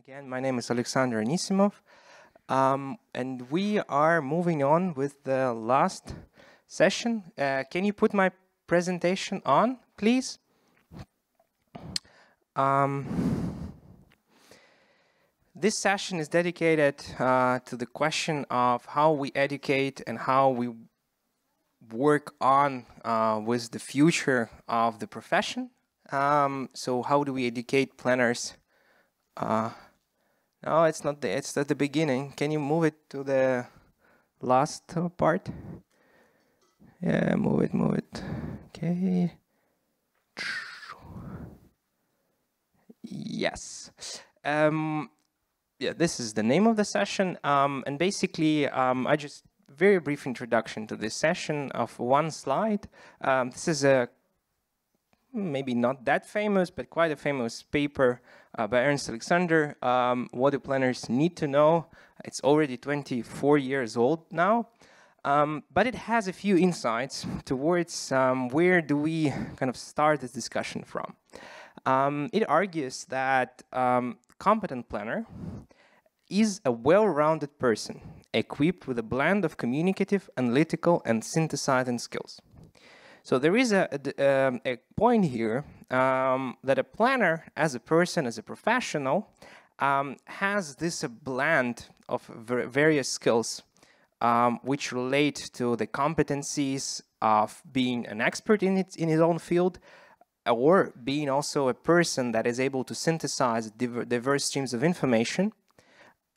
Again, my name is Oleksandr Anisimov, and we are moving on with the last session. Can you put my presentation on, please? This session is dedicated to the question of how we educate and how we work on with the future of the profession. So how do we educate planners? No, it's not it's at the beginning. Can you move it to the last part? Yeah, move it. Okay. Yes. Yeah, this is the name of the session. And basically, I just very brief introduction to this session of one slide. This is a maybe not that famous, but quite a famous paper by Oleksandr. What do planners need to know? It's already 24 years old now, but it has a few insights towards where do we kind of start this discussion from. It argues that competent planner is a well-rounded person equipped with a blend of communicative, analytical, and synthesizing skills. So there is a point here that a planner, as a person, as a professional, has this blend of various skills which relate to the competencies of being an expert in his own field, or being also a person that is able to synthesize diverse streams of information,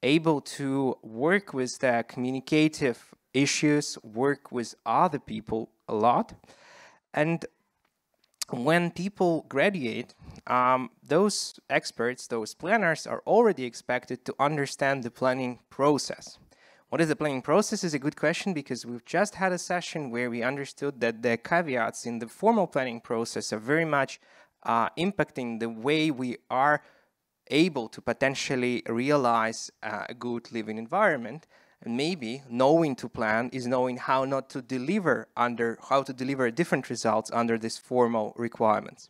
able to work with the communicative issues, work with other people a lot. And when people graduate, those experts, those planners are already expected to understand the planning process. What is the planning process is a good question, because we've just had a session where we understood that the caveats in the formal planning process are very much impacting the way we are able to potentially realize a good living environment. And maybe knowing to plan is knowing how not to deliver how to deliver different results under these formal requirements.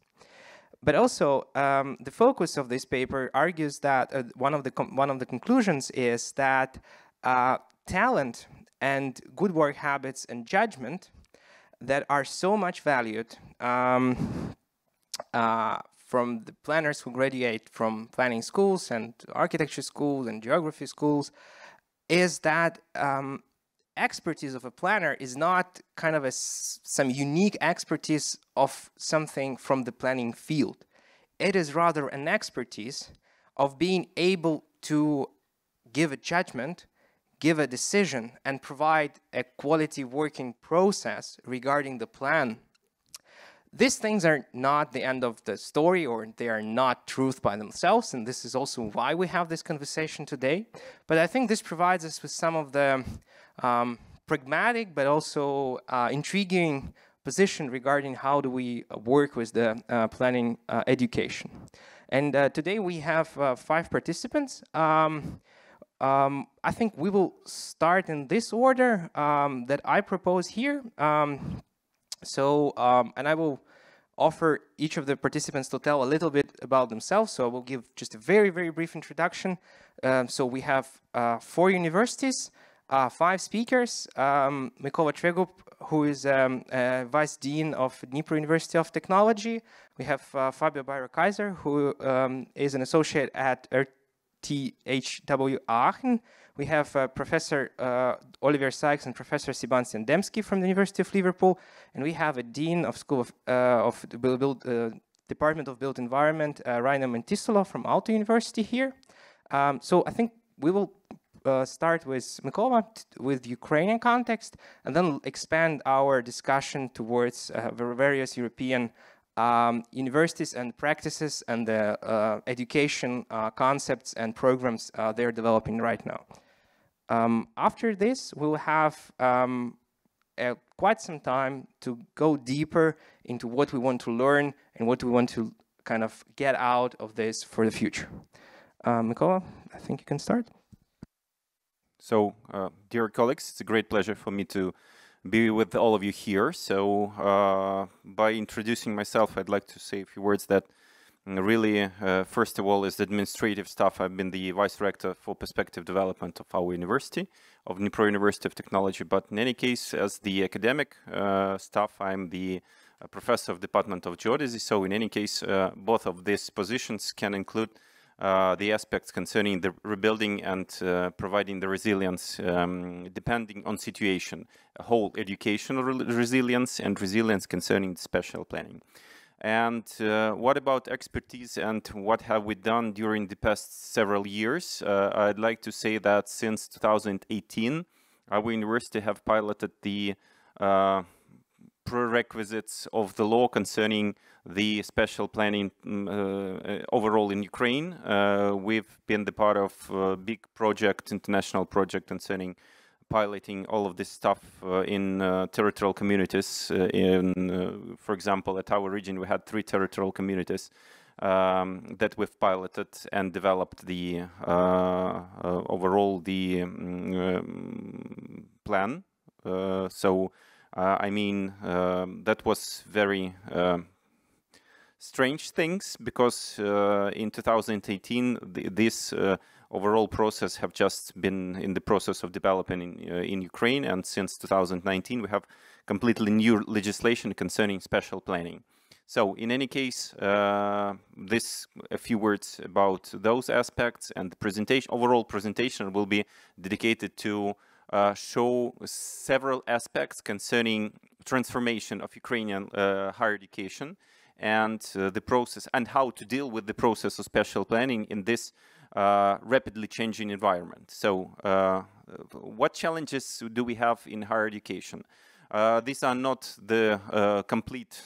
But also, the focus of this paper argues that one of the conclusions is that talent and good work habits and judgment that are so much valued from the planners who graduate from planning schools and architecture schools and geography schools is that expertise of a planner is not kind of some unique expertise of something from the planning field. It is rather an expertise of being able to give a judgment, give a decision, and provide a quality working process regarding the plan. These things are not the end of the story, or they are not truth by themselves, and this is also why we have this conversation today. But I think this provides us with some of the pragmatic but also intriguing position regarding how do we work with the planning education. And today we have 5 participants. I think we will start in this order that I propose here. And I will offer each of the participants to tell a little bit about themselves. So I will give just a very, very brief introduction. So we have 4 universities, 5 speakers. Mykola Tregub, who is Vice Dean of Dnipro University of Technology. We have Fabio Bayro Kaiser, who is an associate at RTHW Aachen. We have Professor Olivier Sykes and Professor Sebastian Dembski from the University of Liverpool, and we have a Dean of School of Department of Built Environment, Raine Mäntysalo from Aalto University here. So I think we will start with Mykola, with Ukrainian context, and then expand our discussion towards various European universities and practices and the education concepts and programs they're developing right now. After this, we'll have quite some time to go deeper into what we want to learn and what we want to kind of get out of this for the future. Mykola, I think you can start. So, dear colleagues, it's a great pleasure for me to be with all of you here. So, by introducing myself, I'd like to say a few words that really, first of all, is the administrative staff. I've been the vice rector for perspective development of our university, of Dnipro University of Technology. But in any case, as the academic staff, I'm the professor of Department of Geodesy. So in any case, both of these positions can include the aspects concerning the rebuilding and providing the resilience depending on situation, whole educational resilience and resilience concerning spatial planning. And what about expertise and what have we done during the past several years? I'd like to say that since 2018, our university have piloted the prerequisites of the law concerning the spatial planning overall in Ukraine. We've been the part of a big project, international project concerning piloting all of this stuff in territorial communities. For example, at our region, we had 3 territorial communities that we've piloted and developed the overall the plan. I mean, that was very strange things because in 2018, this overall process have just been in the process of developing in Ukraine, and since 2019 we have completely new legislation concerning spatial planning. So in any case, a few words about those aspects, and the presentation, overall presentation will be dedicated to show several aspects concerning transformation of Ukrainian higher education and the process and how to deal with the process of spatial planning in this rapidly changing environment. So what challenges do we have in higher education? These are not the complete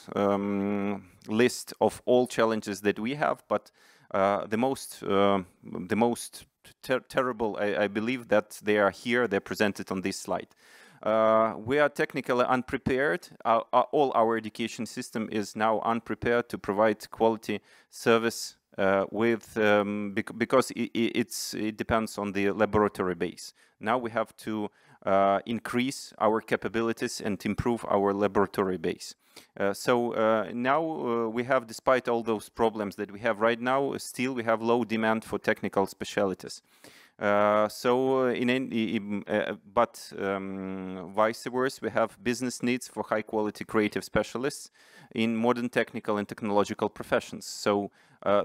list of all challenges that we have, but the most terrible, I believe that they are here, they're presented on this slide. We are technically unprepared. All our education system is now unprepared to provide quality service because it depends on the laboratory base. Now we have to increase our capabilities and improve our laboratory base. Now we have, despite all those problems that we have right now, still we have low demand for technical specialties. Vice versa, we have business needs for high quality creative specialists in modern technical and technological professions. So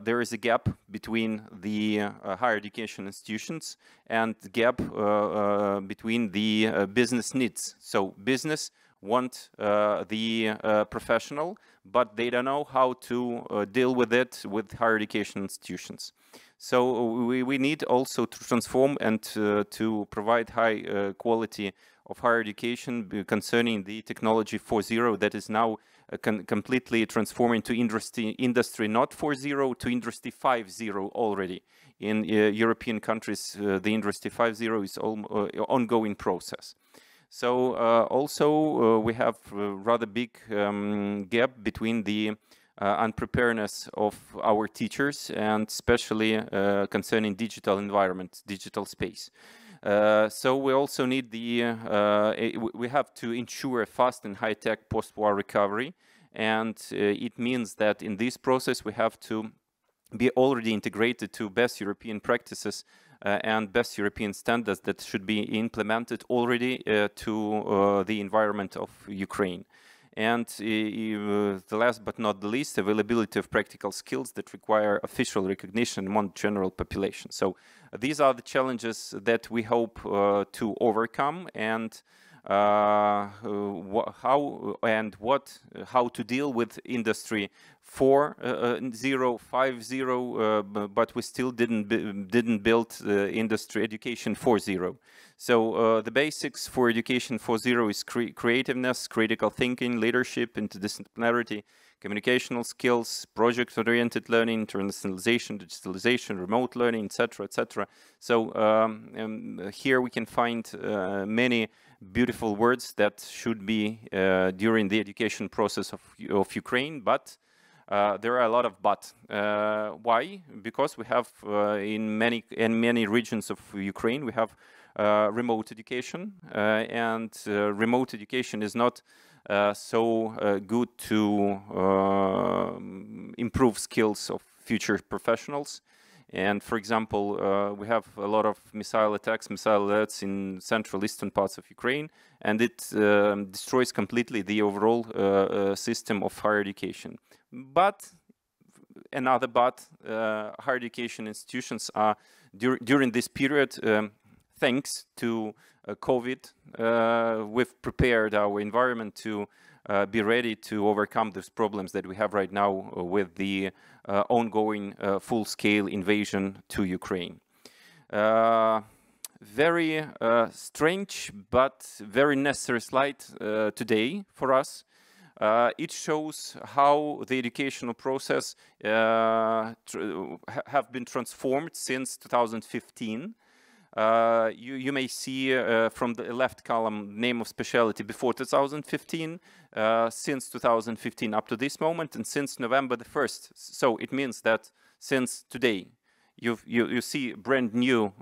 there is a gap between the higher education institutions and the gap between the business needs. So business want the professional, but they don't know how to deal with it with higher education institutions. So we need also to transform and to provide high quality of higher education concerning the technology 4.0 that is now completely transforming to industry not 4.0 to industry 5.0 already. In European countries, the industry 5.0 is ongoing process. So also we have a rather big gap between the unpreparedness of our teachers and especially concerning digital environment, digital space. So we also need we have to ensure a fast and high-tech post-war recovery, and it means that in this process we have to be already integrated to best European practices and best European standards that should be implemented already to the environment of Ukraine. And the last but not the least, availability of practical skills that require official recognition among general population. So these are the challenges that we hope to overcome, and how to deal with industry 4.0, 5.0, but we still didn't build industry education 4.0. So the basics for education 4.0 is creativeness, critical thinking, leadership, interdisciplinarity, communicational skills, project-oriented learning, internationalization, digitalization, remote learning, etc., etc. So here we can find many beautiful words that should be during the education process of Ukraine, but there are a lot of but. Why? Because we have in many regions of Ukraine we have remote education, and remote education is not so good to improve skills of future professionals. And for example, we have a lot of missile attacks, missile alerts in central eastern parts of Ukraine, and it destroys completely the overall system of higher education. But higher education institutions are during this period, thanks to COVID, we've prepared our environment to be ready to overcome these problems that we have right now with the ongoing full-scale invasion to Ukraine. Very strange but very necessary slide today for us. It shows how the educational process have been transformed since 2015. You may see from the left column name of specialty before 2015, since 2015 up to this moment, and since November the 1st. So it means that since today, you see brand new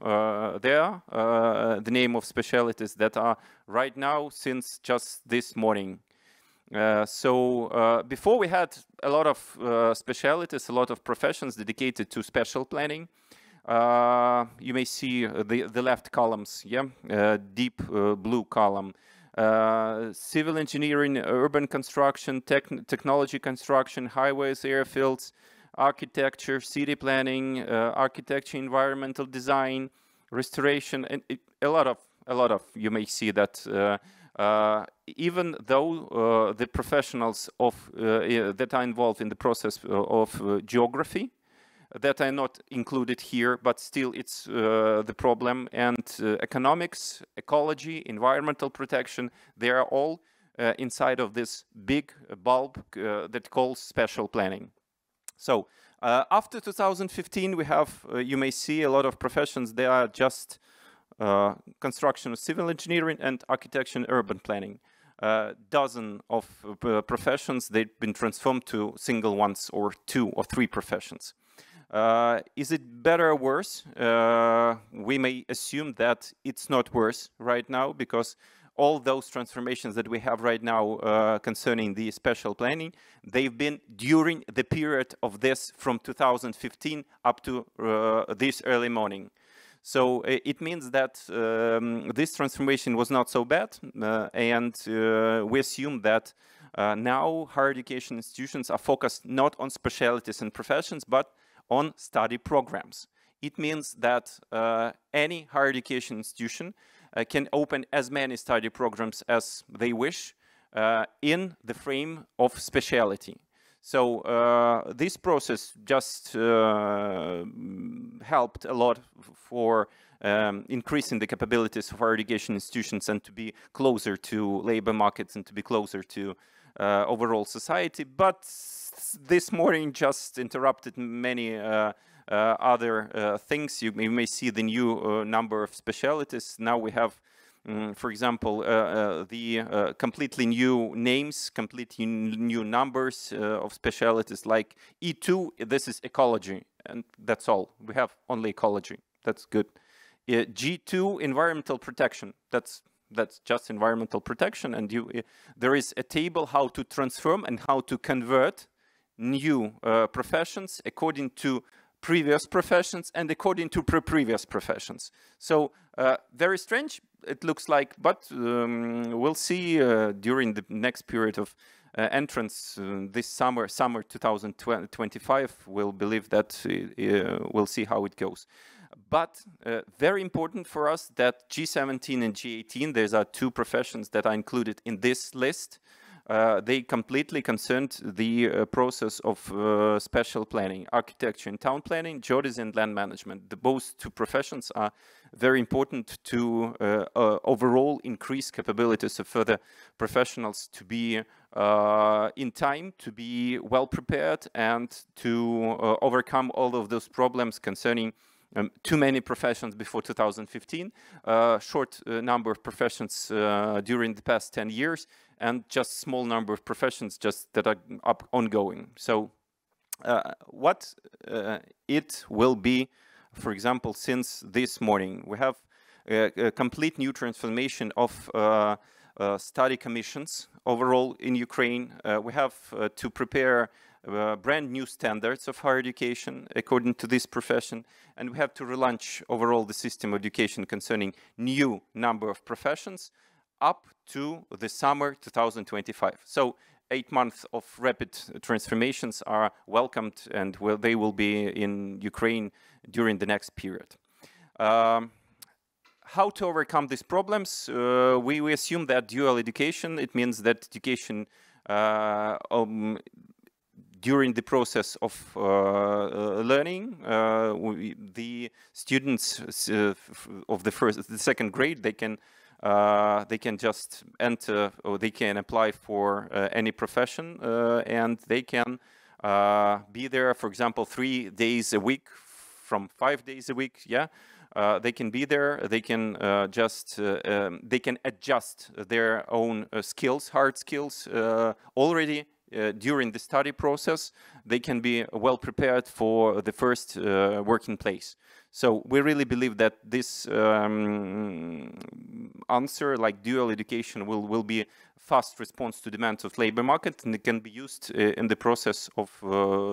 there, the name of specialties that are right now since just this morning. Before we had a lot of specialties, a lot of professions dedicated to spatial planning. You may see the left columns, deep blue column. Civil engineering, urban construction, technology construction, highways, airfields, architecture, city planning, architecture, environmental design, restoration, and a lot of you may see that even though the professionals that are involved in the process of geography that are not included here, but still it's the problem, and economics, ecology, environmental protection, they are all inside of this big bulb that calls spatial planning. So after 2015, we have, you may see a lot of professions, they are just construction of civil engineering and architecture and urban planning. Dozen of professions, they've been transformed to single ones or 2 or 3 professions. Is it better or worse? We may assume that it's not worse right now, because all those transformations that we have right now concerning the spatial planning, they've been during the period of this from 2015 up to this early morning. So it means that this transformation was not so bad, and we assume that now higher education institutions are focused not on specialties and professions, but on study programs. It means that any higher education institution can open as many study programs as they wish in the frame of speciality. So this process just helped a lot for increasing the capabilities of higher education institutions and to be closer to labor markets and to be closer to overall society. But this morning just interrupted many other things. You may see the new number of specialties. Now we have, for example, the completely new names, completely new numbers of specialties like E2, this is ecology, and that's all. We have only ecology, that's good. G2, environmental protection, that's just environmental protection, and there is a table how to transform and how to convert new professions according to previous professions and according to previous professions. So very strange, it looks like, but we'll see during the next period of entrance this summer 2025, we'll believe that we'll see how it goes. But very important for us that G17 and G18, these are 2 professions that are included in this list. They completely concerned the process of spatial planning, architecture and town planning, geodesy and land management. Both 2 professions are very important to overall increase capabilities of further professionals to be in time, to be well prepared, and to overcome all of those problems concerning too many professions before 2015, short number of professions during the past 10 years, and just small number of professions just that are ongoing. So what it will be, for example, since this morning, we have a complete new transformation of study commissions overall in Ukraine. We have to prepare brand new standards of higher education according to this profession, and we have to relaunch overall the system of education concerning new number of professions up to the summer 2025. So 8 months of rapid transformations are welcomed, and they will be in Ukraine during the next period. How to overcome these problems? We assume that dual education, it means that education during the process of learning, the students of the second grade, they can just enter, or they can apply for any profession, and they can be there, for example, 3 days a week from 5 days a week. Yeah, they can be there. They can they can adjust their own skills, hard skills already. During the study process, they can be well prepared for the first working place. So we really believe that this answer, like dual education, will be fast response to demands of labor market, and it can be used in the process of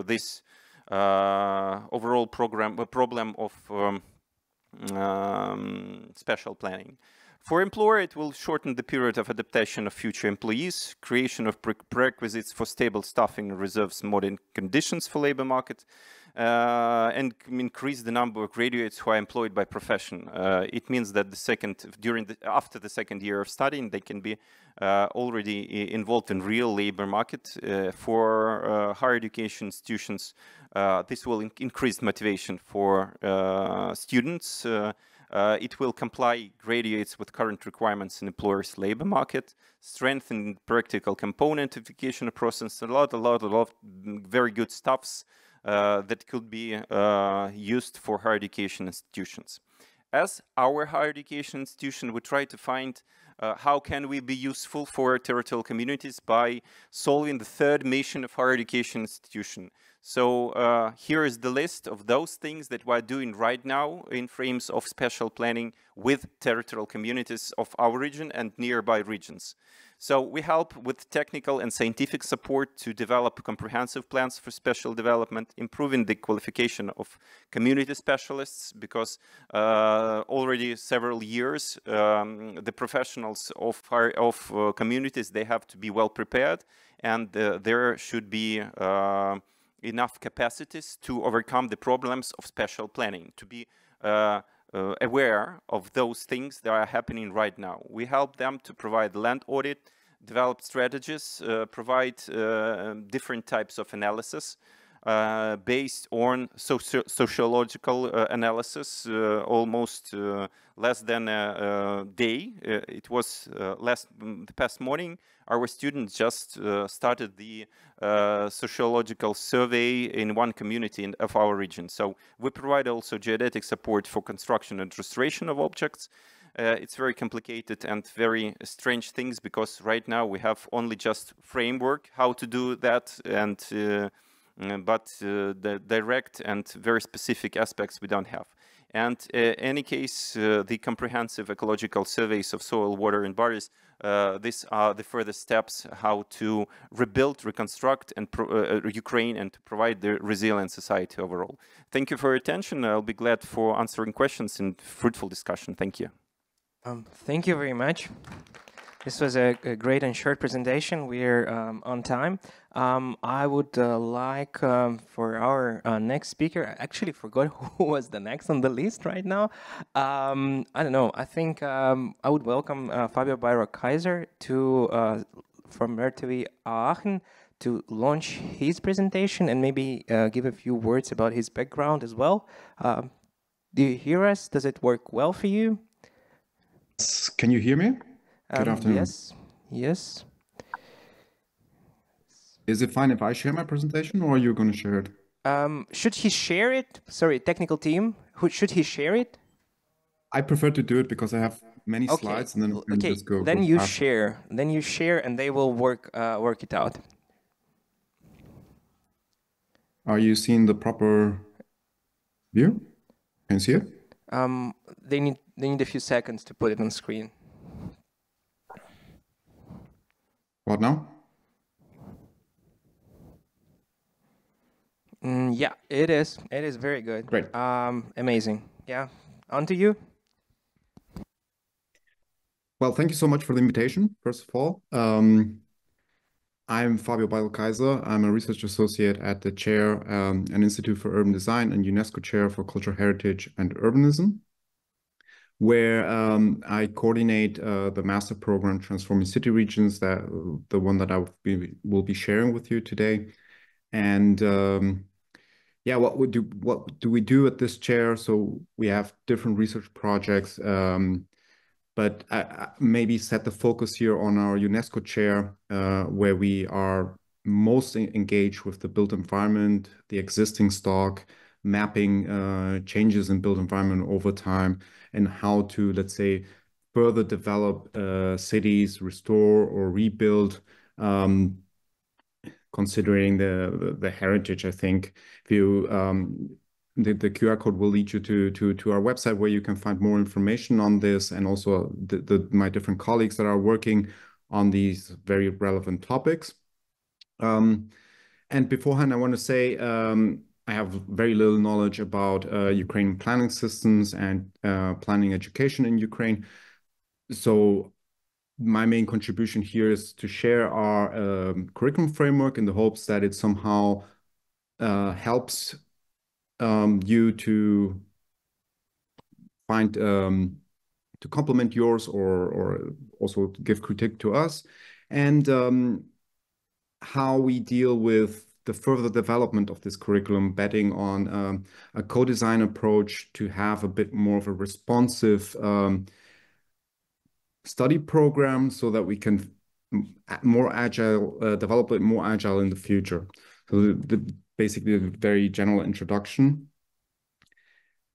this overall problem of spatial planning. For employer, it will shorten the period of adaptation of future employees, creation of prerequisites for stable staffing reserves modern conditions for labor market, and increase the number of graduates who are employed by profession. It means that after the second year of studying, they can be already involved in real labor market. For higher education institutions, this will increase motivation for students. It will comply graduates with current requirements in employers' labor market, strengthen practical component education process, a lot of very good stuffs that could be used for higher education institutions. As our higher education institution, we try to find how can we be useful for territorial communities by solving the third mission of higher education institution. So here is the list of those things that we're doing right now in frames of spatial planning with territorial communities of our region and nearby regions. So we help with technical and scientific support to develop comprehensive plans for spatial development, improving the qualification of community specialists, because already several years the professionals of communities, they have to be well prepared, and there should be enough capacities to overcome the problems of spatial planning, to be aware of those things that are happening right now. We help them to provide land audit, develop strategies, provide different types of analysis based on sociological analysis, almost less than a day. It was the past morning. Our students just started the sociological survey in one community of our region. So we provide also geodetic support for construction and restoration of objects. It's very complicated and very strange things, because right now we have only just framework how to do that, and but the direct and very specific aspects we don't have. And in any case, the comprehensive ecological surveys of soil, water, and bodies, these are the further steps how to rebuild, reconstruct Ukraine, and to provide the resilient society overall. Thank you for your attention. I'll be glad for answering questions and fruitful discussion. Thank you. Thank you very much. This was a great and short presentation. We're on time. I would like for our next speaker, I actually forgot who was the next on the list right now. I don't know. I think I would welcome Fabio Bayro Kaiser from RTHW Aachen to launch his presentation and maybe give a few words about his background as well. Do you hear us? Does it work well for you? Can you hear me? Good afternoon. Yes, yes. Is it fine if I share my presentation, or are you going to share it? Should he share it? Sorry, technical team. Should he share it? I prefer to do it because I have many slides, and then we can just go. Then you share. Then you share, and they will work it out. Are you seeing the proper view? Can you see it? They need a few seconds to put it on screen. What now? Yeah, it is. It is very good. Great. Amazing. Yeah. On to you. Well, thank you so much for the invitation, first of all. I'm Fabio Kaiser. I'm a research associate at the chair and Institute for Urban Design and UNESCO Chair for Cultural Heritage and Urbanism, where I coordinate the master program Transforming City Regions, the one that will be sharing with you today. And yeah, what do we do at this chair? So we have different research projects. But I maybe set the focus here on our UNESCO chair, where we are most engaged with the built environment, the existing stock, mapping changes in built environment over time, and how to, let's say, further develop cities, restore or rebuild, considering the heritage. I think if you the QR code will lead you to our website where you can find more information on this, and also my different colleagues that are working on these very relevant topics. And beforehand, I want to say I have very little knowledge about Ukrainian planning systems and planning education in Ukraine. So my main contribution here is to share our curriculum framework in the hopes that it somehow helps you to find to complement yours, or also give critique to us, and how we deal with the further development of this curriculum, betting on a co-design approach to have a bit more of a responsive study program, so that we can more agile, develop it more agile in the future. So basically a very general introduction.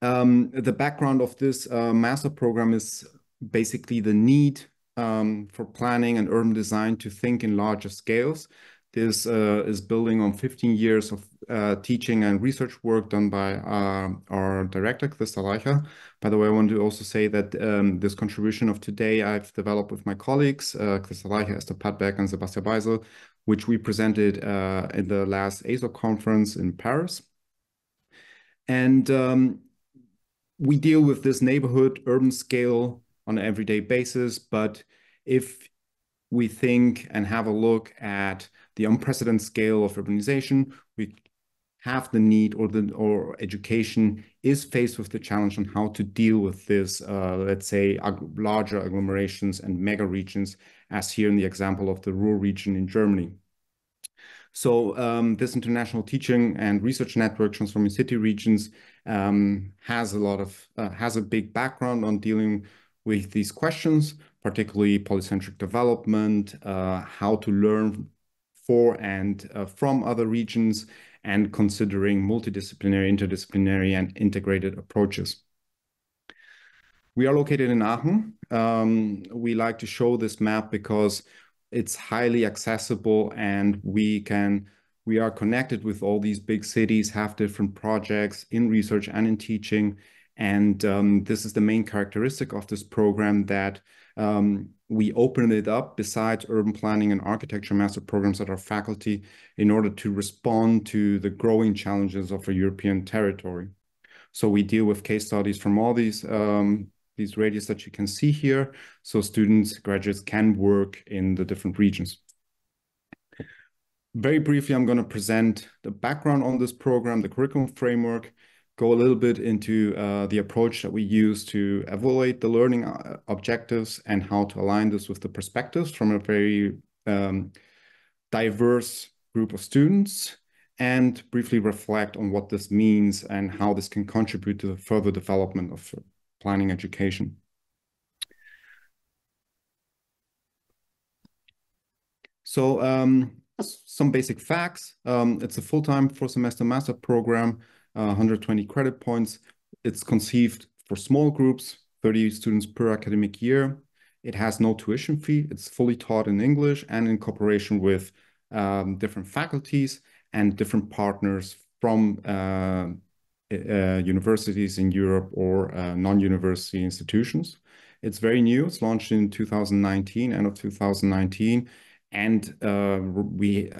The background of this master program is basically the need for planning and urban design to think in larger scales. This is building on 15 years of teaching and research work done by our director, Lehka. By the way, I want to also say that this contribution of today I've developed with my colleagues, Lehka, Esther Padbeck, and Sebastian, which we presented in the last AESOP conference in Paris. And we deal with this neighborhood urban scale on an everyday basis, but if we think and have a look at the unprecedented scale of urbanization, we have the need, or education is faced with the challenge on how to deal with this, let's say, larger agglomerations and mega regions, as here in the example of the Ruhr region in Germany. So this international teaching and research network, Transforming City Regions, has a big background on dealing with these questions, particularly polycentric development, how to learn for and from other regions, and considering multidisciplinary, interdisciplinary, and integrated approaches. We are located in Aachen. We like to show this map because it's highly accessible, and we are connected with all these big cities, have different projects in research and in teaching. And this is the main characteristic of this program, that we open it up besides urban planning and architecture master programs at our faculty in order to respond to the growing challenges of a European territory. So we deal with case studies from all these radius that you can see here, so students, graduates can work in the different regions. Very briefly, I'm going to present the background on this program, the curriculum framework, go a little bit into the approach that we use to evaluate the learning objectives, and how to align this with the perspectives from a very diverse group of students, and briefly reflect on what this means and how this can contribute to the further development of planning education. So some basic facts. It's a full-time 4-semester master program, 120 credit points. It's conceived for small groups, 30 students per academic year. It has no tuition fee. It's fully taught in English and in cooperation with different faculties and different partners from universities in Europe or non-university institutions. It's very new. It's launched in 2019, end of 2019. And we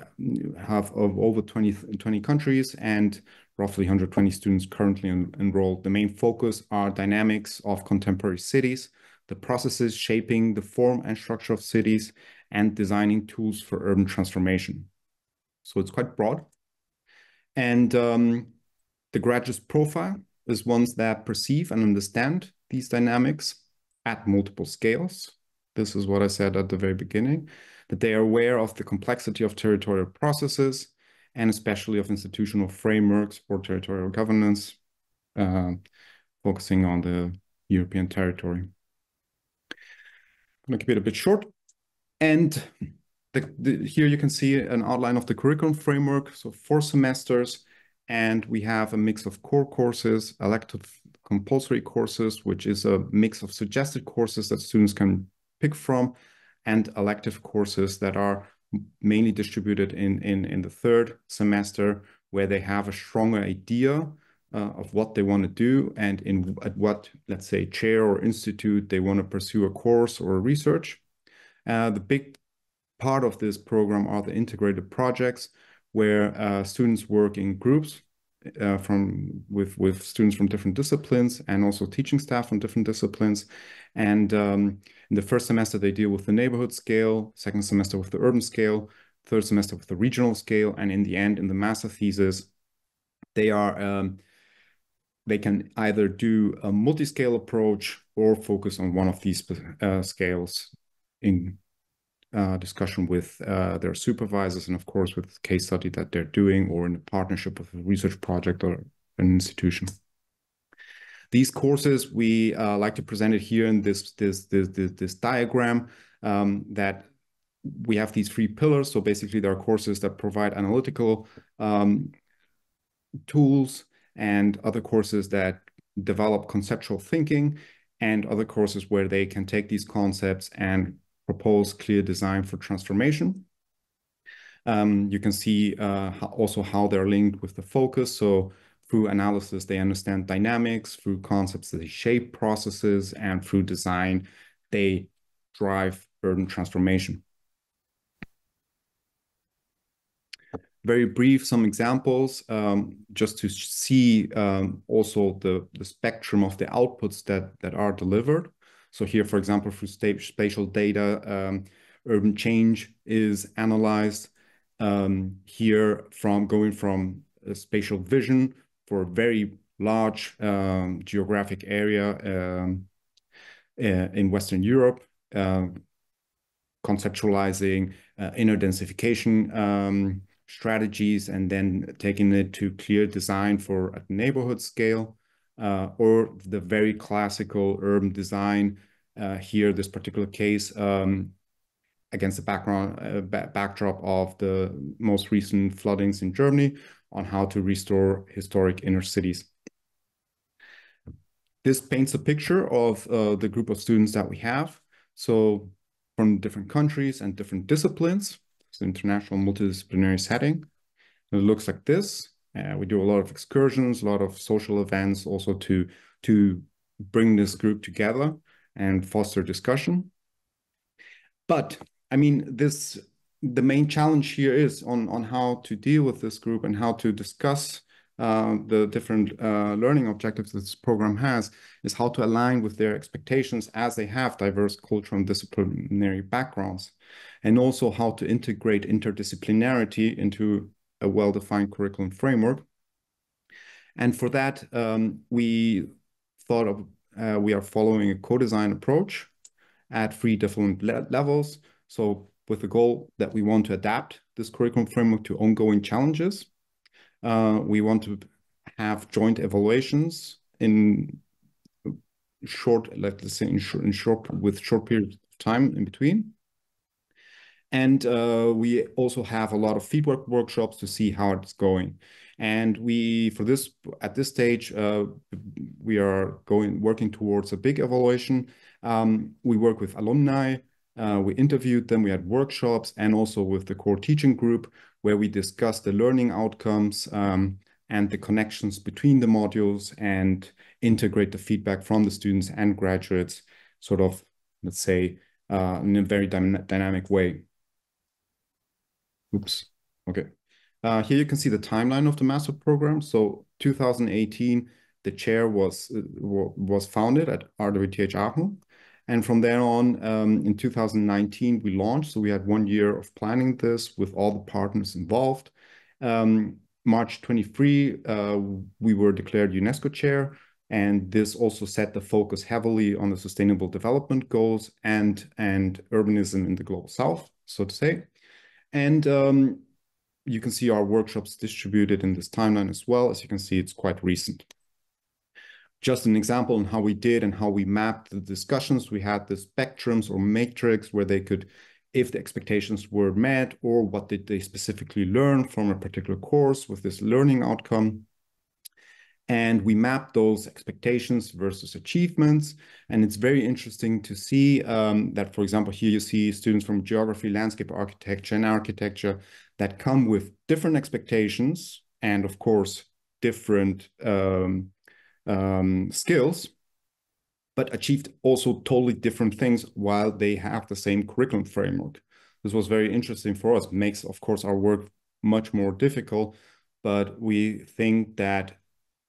have over 20 countries and roughly 120 students currently enrolled. The main focus are dynamics of contemporary cities, the processes shaping the form and structure of cities, and designing tools for urban transformation. So it's quite broad. And the graduate's profile is ones that perceive and understand these dynamics at multiple scales. This is what I said at the very beginning, that they are aware of the complexity of territorial processes and especially of institutional frameworks for territorial governance, focusing on the European territory. I'm going to keep it a bit short. And here you can see an outline of the curriculum framework. So 4 semesters, and we have a mix of core courses, elective compulsory courses, which is a mix of suggested courses that students can pick from, and elective courses that are mainly distributed in the 3rd semester, where they have a stronger idea of what they want to do and at what, let's say, chair or institute they want to pursue a course or a research. The big part of this program are the integrated projects, where students work in groups with students from different disciplines and also teaching staff from different disciplines. And in the 1st semester, they deal with the neighborhood scale, 2nd semester with the urban scale, 3rd semester with the regional scale, and in the end, in the master thesis, they can either do a multi-scale approach or focus on one of these scales in discussion with their supervisors, and of course with case study that they're doing, or in a partnership with a research project or an institution. These courses, we like to present it here in this diagram, that we have these 3 pillars. So basically there are courses that provide analytical tools, and other courses that develop conceptual thinking, and other courses where they can take these concepts and propose clear design for transformation. You can see also how they're linked with the focus. So through analysis, they understand dynamics; through concepts, they shape processes; and through design, they drive urban transformation. Very brief, some examples, just to see also the spectrum of the outputs that are delivered. So here, for example, through spatial data, urban change is analyzed. Here, going from a spatial vision for a very large geographic area in Western Europe, conceptualizing inner densification strategies, and then taking it to clear design for a neighborhood scale, or the very classical urban design. Here, this particular case, against the backdrop of the most recent floodings in Germany, on how to restore historic inner cities. This paints a picture of the group of students that we have. So from different countries and different disciplines. It's an international multidisciplinary setting. And it looks like this. We do a lot of excursions, a lot of social events, also to bring this group together and foster discussion. But I mean, the main challenge here is on how to deal with this group and how to discuss the different learning objectives this program has, is how to align with their expectations, as they have diverse cultural and disciplinary backgrounds, and also how to integrate interdisciplinarity into a well-defined curriculum framework. And for that, we thought of, we are following a co-design approach at 3 different levels. So with the goal that we want to adapt this curriculum framework to ongoing challenges. We want to have joint evaluations in short, let's say with short periods of time in between. And we also have a lot of feedback workshops to see how it's going. And at this stage, we are working towards a big evaluation. We work with alumni, we interviewed them, we had workshops, and also with the core teaching group, where we discussed the learning outcomes and the connections between the modules, and integrate the feedback from the students and graduates, sort of, let's say, in a very dynamic way. Oops. Okay. Here you can see the timeline of the master program. So 2018, the chair was founded at RTHW Aachen. And from there on, in 2019, we launched. So we had 1 year of planning this with all the partners involved. March 23, we were declared UNESCO chair. And this also set the focus heavily on the sustainable development goals and urbanism in the global south, so to say. And you can see our workshops distributed in this timeline as well. As you can see, it's quite recent. Just an example on how we did and how we mapped the discussions. We had the spectrums or matrix where they could, if the expectations were met, or what did they specifically learn from a particular course with this learning outcome. And we mapped those expectations versus achievements. And it's very interesting to see that, for example, here you see students from geography, landscape architecture, and architecture that come with different expectations and, of course, different skills, but achieved also totally different things while they have the same curriculum framework. This was very interesting for us. It makes, of course, our work much more difficult, but we think that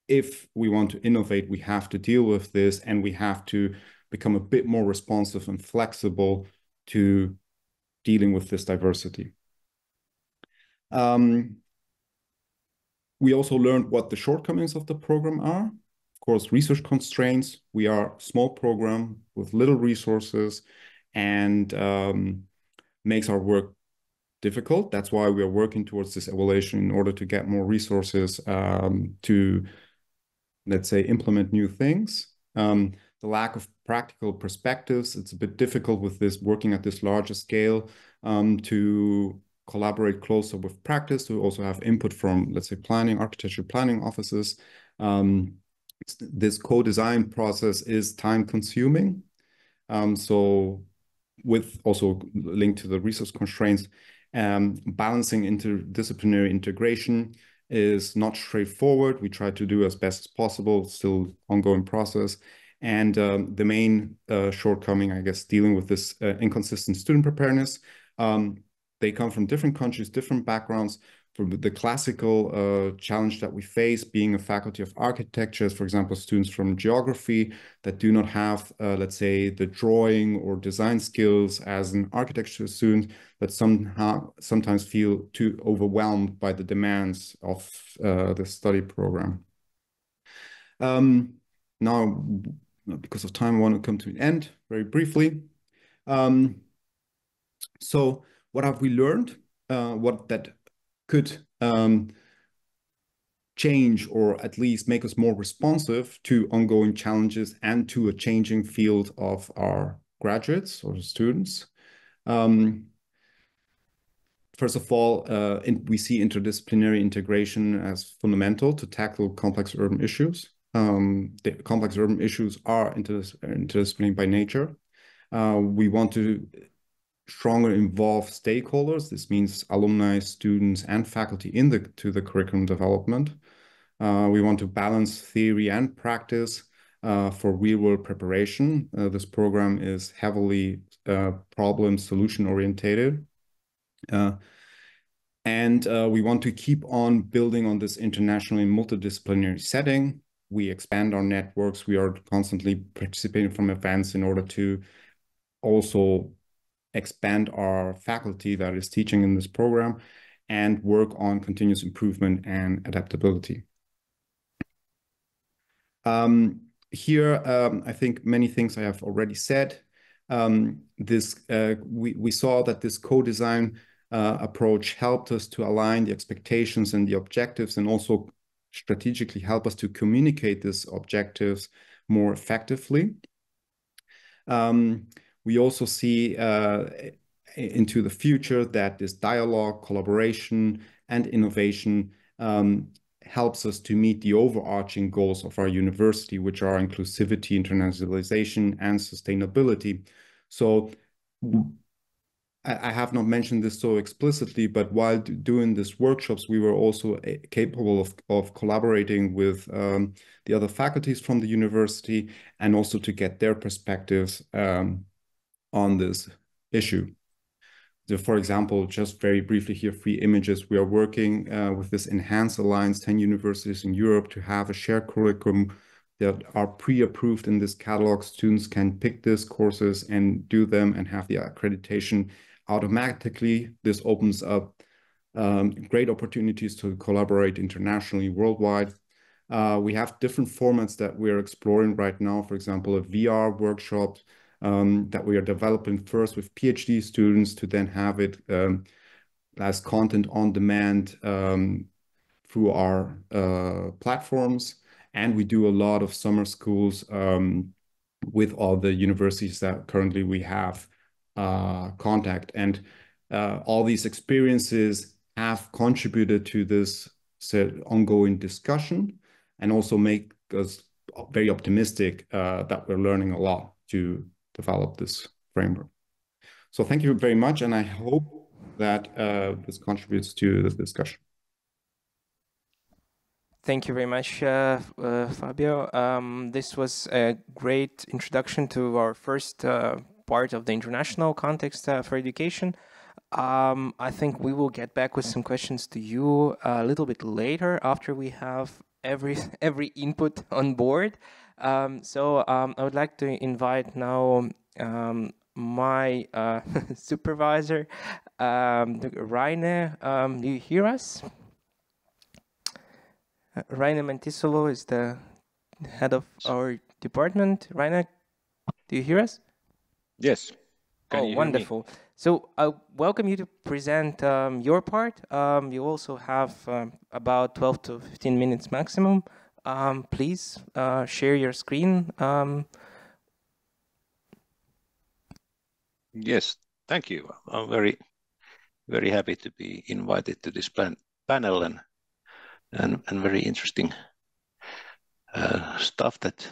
if we want to innovate, we have to deal with this, and we have to become a bit more responsive and flexible to dealing with this diversity. We also learned what the shortcomings of the program are. Of course, research constraints. We are a small program with little resources, and makes our work difficult. That's why we are working towards this evaluation in order to get more resources to, let's say, implement new things. The lack of practical perspectives, it's a bit difficult with this working at this larger scale to collaborate closer with practice, to also have input from, let's say, planning, architecture planning offices. This co-design process is time consuming. So with also linked to the resource constraints, balancing interdisciplinary integration is not straightforward. We try to do as best as possible, still ongoing process. And the main shortcoming, I guess, dealing with this inconsistent student preparedness. They come from different countries, different backgrounds. From the classical challenge that we face being a faculty of architecture, for example, students from geography that do not have, let's say, the drawing or design skills as an architecture student, that sometimes feel too overwhelmed by the demands of the study program. Now, because of time, I want to come to an end very briefly. So what have we learned? What that could change, or at least make us more responsive to ongoing challenges and to a changing field of our graduates or students. First of all, we see interdisciplinary integration as fundamental to tackle complex urban issues. The complex urban issues are interdisciplinary by nature. We want to stronger involve stakeholders. This means alumni, students, and faculty to the curriculum development. We want to balance theory and practice for real-world preparation. This program is heavily problem solution orientated. And we want to keep on building on this internationally multidisciplinary setting. We expand our networks. We are constantly participating from events in order to also expand our faculty that is teaching in this program and work on continuous improvement and adaptability. Here, I think many things I have already said. We saw that this co-design approach helped us to align the expectations and the objectives, and also strategically help us to communicate these objectives more effectively. We also see into the future that this dialogue, collaboration, and innovation helps us to meet the overarching goals of our university, which are inclusivity, internationalization, and sustainability. So I have not mentioned this so explicitly, but while doing these workshops, we were also capable of collaborating with the other faculties from the university, and also to get their perspectives on this issue. So for example, just very briefly here, 3 images. We are working with this Enhanced Alliance, 10 universities in Europe, to have a shared curriculum that are pre-approved in this catalog. Students can pick these courses and do them and have the accreditation automatically. This opens up great opportunities to collaborate internationally, worldwide. We have different formats that we're exploring right now. For example, a VR workshop that we are developing first with PhD students to then have it as content on demand through our platforms. And we do a lot of summer schools with all the universities that currently we have contact. And all these experiences have contributed to this ongoing discussion and also make us very optimistic that we're learning a lot to develop this framework. So thank you very much, and I hope that this contributes to the discussion. Thank you very much, Fabio. This was a great introduction to our first part of the international context for education. I think we will get back with some questions to you a little bit later after we have every input on board. So I would like to invite now my supervisor, Raine. Do you hear us? Raine Mäntysalo is the head of our department. Raine, do you hear us? Yes. Oh, wonderful. So I welcome you to present your part. You also have about 12 to 15 minutes maximum. Please share your screen. Yes, thank you. I'm very, very happy to be invited to this panel and very interesting stuff that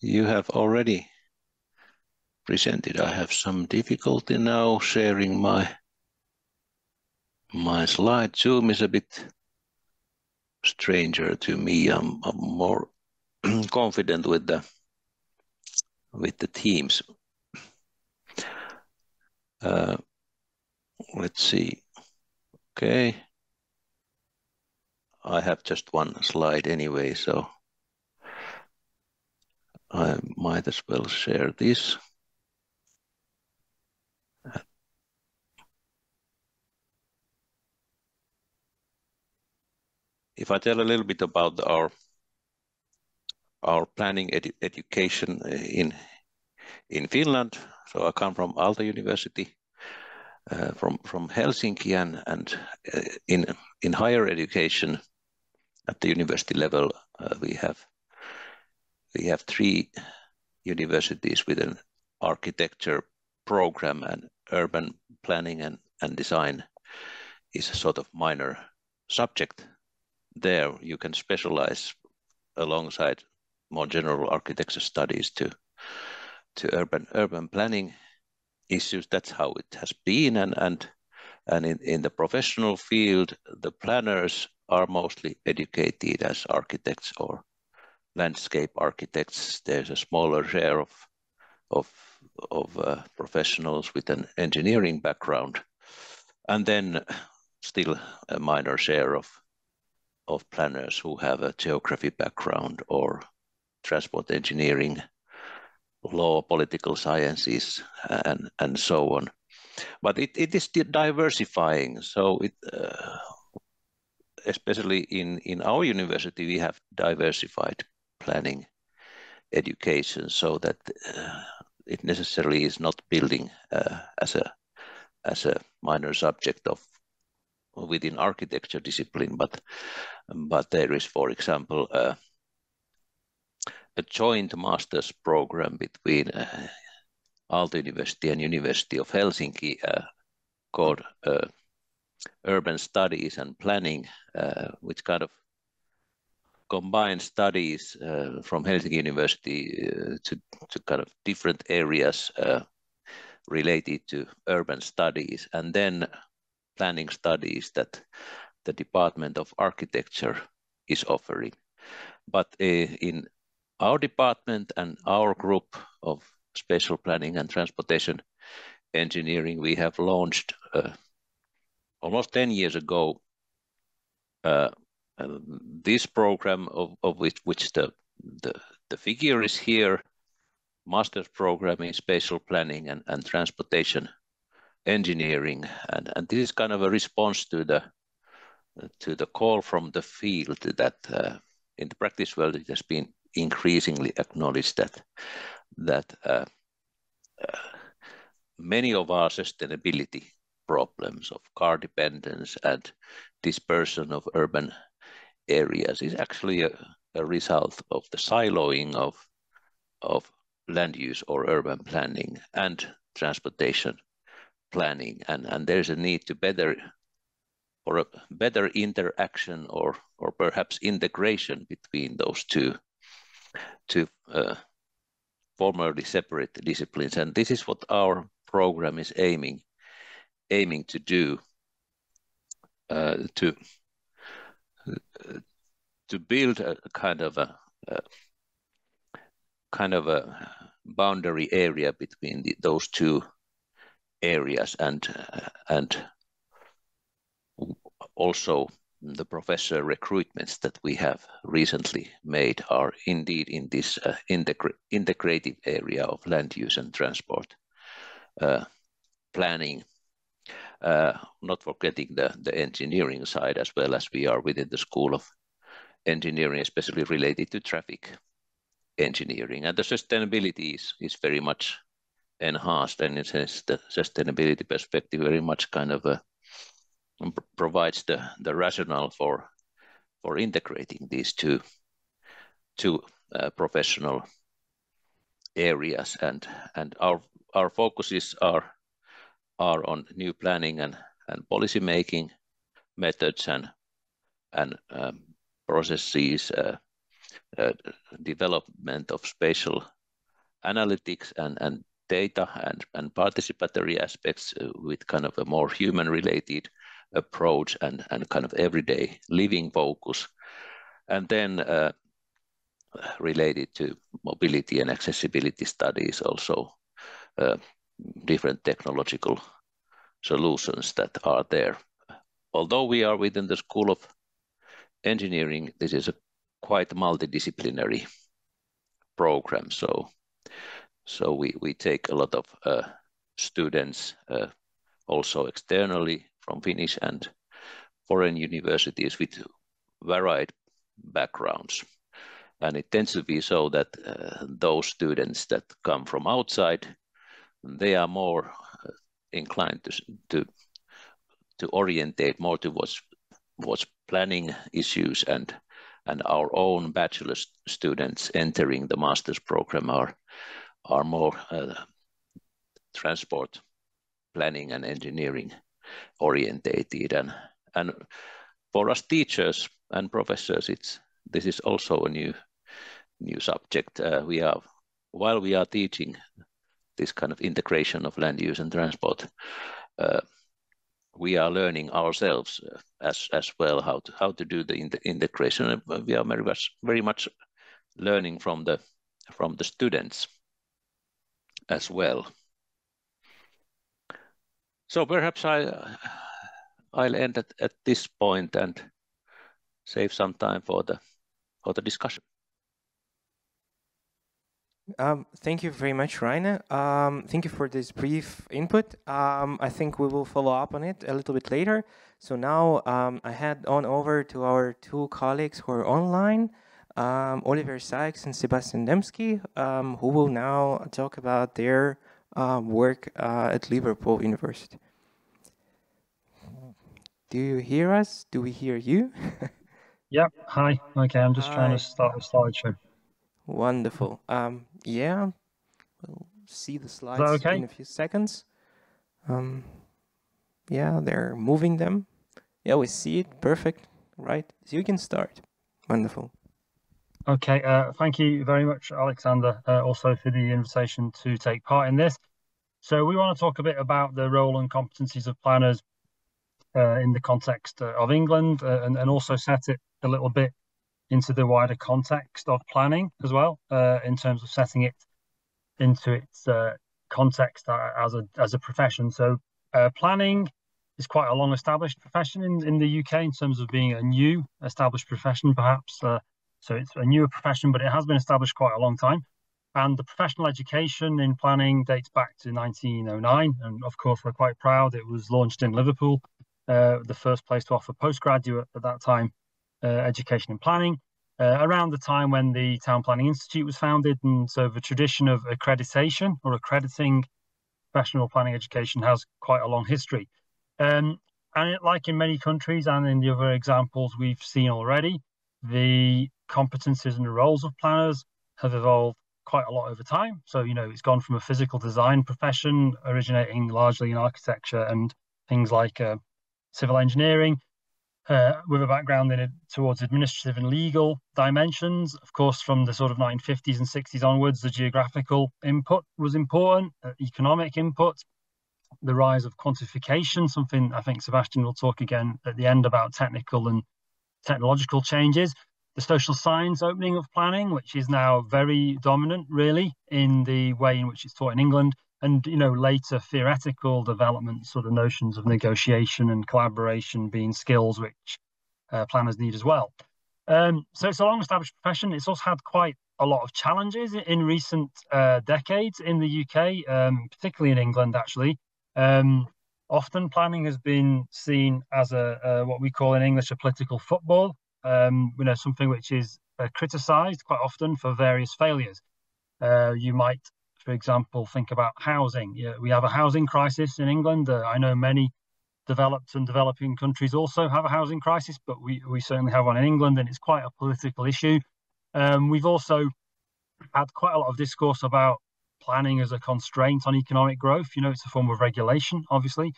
you have already presented. I have some difficulty now sharing my slide. Zoom is a bit stranger to me. I'm more confident with the Teams. Let's see. Okay. I have just one slide anyway, so I might as well share this. If I tell a little bit about our planning education in Finland, so I come from Aalto University, from Helsinki, and in higher education at the university level, we have 3 universities with an architecture program, and urban planning and design is a sort of minor subject. There you can specialize alongside more general architecture studies to urban planning issues. That's how it has been, and in the professional field, the planners are mostly educated as architects or landscape architects. There's a smaller share of professionals with an engineering background, and then still a minor share of planners who have a geography background or transport engineering, law, political sciences, and so on. But it is diversifying. So especially in our university, we have diversified planning education, so that it necessarily is not building as a minor subject within architecture discipline, but there is, for example, a joint master's program between Aalto University and University of Helsinki called Urban Studies and Planning, which kind of combines studies from Helsinki University to kind of different areas related to urban studies, and then planning studies that the Department of Architecture is offering. But in our department and our group of spatial planning and transportation, engineering, we have launched almost 10 years ago this program of which the figure is here, master's program in spatial planning and transportation engineering, and this is kind of a response to the call from the field that in the practice world it has been increasingly acknowledged that many of our sustainability problems of car dependence and dispersion of urban areas is actually a result of the siloing of land use or urban planning and transportation planning, and there's a need to a better interaction or perhaps integration between those two formerly separate disciplines, and this is what our program is aiming to do, to build a kind of a boundary area between those two areas, and also the professor recruitments that we have recently made are indeed in this integrative area of land use and transport planning, not forgetting the engineering side as well, as we are within the School of Engineering, especially related to traffic engineering, and the sustainability is very much enhanced, and in a sense the sustainability perspective very much kind of provides the rationale for integrating these two professional areas, and our focuses are on new planning and policy making methods and processes, development of spatial analytics and data and participatory aspects with kind of a more human-related approach and kind of everyday living focus, and then related to mobility and accessibility studies, also different technological solutions that are there. Although we are within the School of Engineering, this is a quite multidisciplinary program, so we take a lot of students also externally from Finnish and foreign universities with varied backgrounds, and it tends to be so that those students that come from outside, they are more inclined to orientate more towards planning issues, and our own bachelor students entering the master's program are more transport planning and engineering orientated, and for us teachers and professors, this is also a new subject. While we are teaching this kind of integration of land use and transport, we are learning ourselves as well how to do the integration. We are very much learning from the students as well. So perhaps I'll end at this point and save some time for the discussion. Thank you very much, Raine. Thank you for this brief input. I think we will follow up on it a little bit later. So now I head on over to our two colleagues who are online, Olivier Sykes and Sebastian Dembski, who will now talk about their work at Liverpool University. Do you hear us? Do we hear you? Yep. Hi. Okay, I'm just trying to start the slideshow. Wonderful. Yeah, we'll see the slides in a few seconds. Yeah, they're moving them. Yeah, we see it. Perfect. Right. So you can start. Wonderful. Okay. Thank you very much, Oleksandr, also for the invitation to take part in this. So we want to talk a bit about the role and competencies of planners in the context of England, and also set it a little bit into the wider context of planning as well, in terms of setting it into its context as a profession. So planning is quite a long-established profession in the UK in terms of being a new established profession, perhaps. So it's a newer profession, but it has been established quite a long time. And the professional education in planning dates back to 1909. And of course, we're quite proud it was launched in Liverpool, the first place to offer postgraduate at that time education in planning, around the time when the Town Planning Institute was founded. And so the tradition of accreditation or accrediting professional planning education has quite a long history. And like in many countries and in the other examples we've seen already, the competencies and the roles of planners have evolved quite a lot over time. So, you know, it's gone from a physical design profession originating largely in architecture and things like civil engineering, with a background in it towards administrative and legal dimensions. Of course, from the sort of 1950s and 60s onwards, the geographical input was important, economic input, the rise of quantification, something I think Sebastian will talk again at the end about technical and technological changes, the social science opening of planning, which is now very dominant really in the way in which it's taught in England, and, you know, later theoretical developments, sort of notions of negotiation and collaboration being skills which planners need as well. So it's a long-established profession. It's also had quite a lot of challenges in recent decades in the UK, particularly in England, actually. Often planning has been seen as what we call in English a political football, you know, something which is criticised quite often for various failures. You might, for example, think about housing. We have a housing crisis in England. I know many developed and developing countries also have a housing crisis, but we certainly have one in England, and it's quite a political issue. We've also had quite a lot of discourse about planning as a constraint on economic growth. You know, it's a form of regulation, obviously,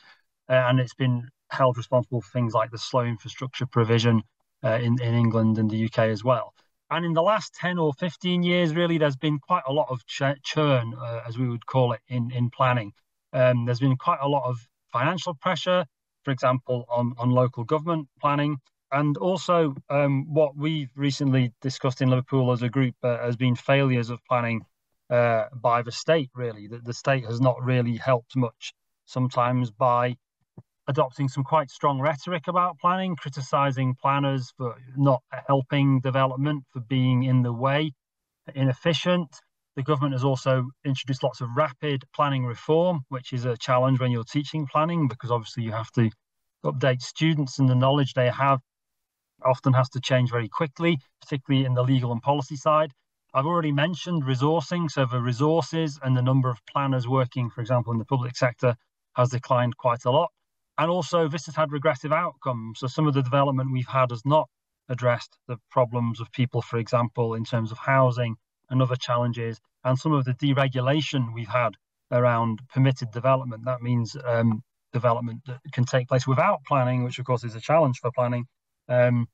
and it's been held responsible for things like the slow infrastructure provision in England and the UK as well. And in the last 10 or 15 years, really, there's been quite a lot of churn, as we would call it, in planning. There's been quite a lot of financial pressure, for example, on local government planning. And also what we've recently discussed in Liverpool as a group has been failures of planning by the state, really. The state has not really helped much, sometimes by adopting some quite strong rhetoric about planning, criticising planners for not helping development, for being in the way, inefficient. The government has also introduced lots of rapid planning reform, which is a challenge when you're teaching planning, because obviously you have to update students, and the knowledge they have often has to change very quickly, particularly in the legal and policy side. I've already mentioned resourcing, so the resources and the number of planners working, for example, in the public sector has declined quite a lot. And also this has had regressive outcomes. So some of the development we've had has not addressed the problems of people, for example, in terms of housing and other challenges, and some of the deregulation we've had around permitted development. That means development that can take place without planning, which of course is a challenge for planning. Some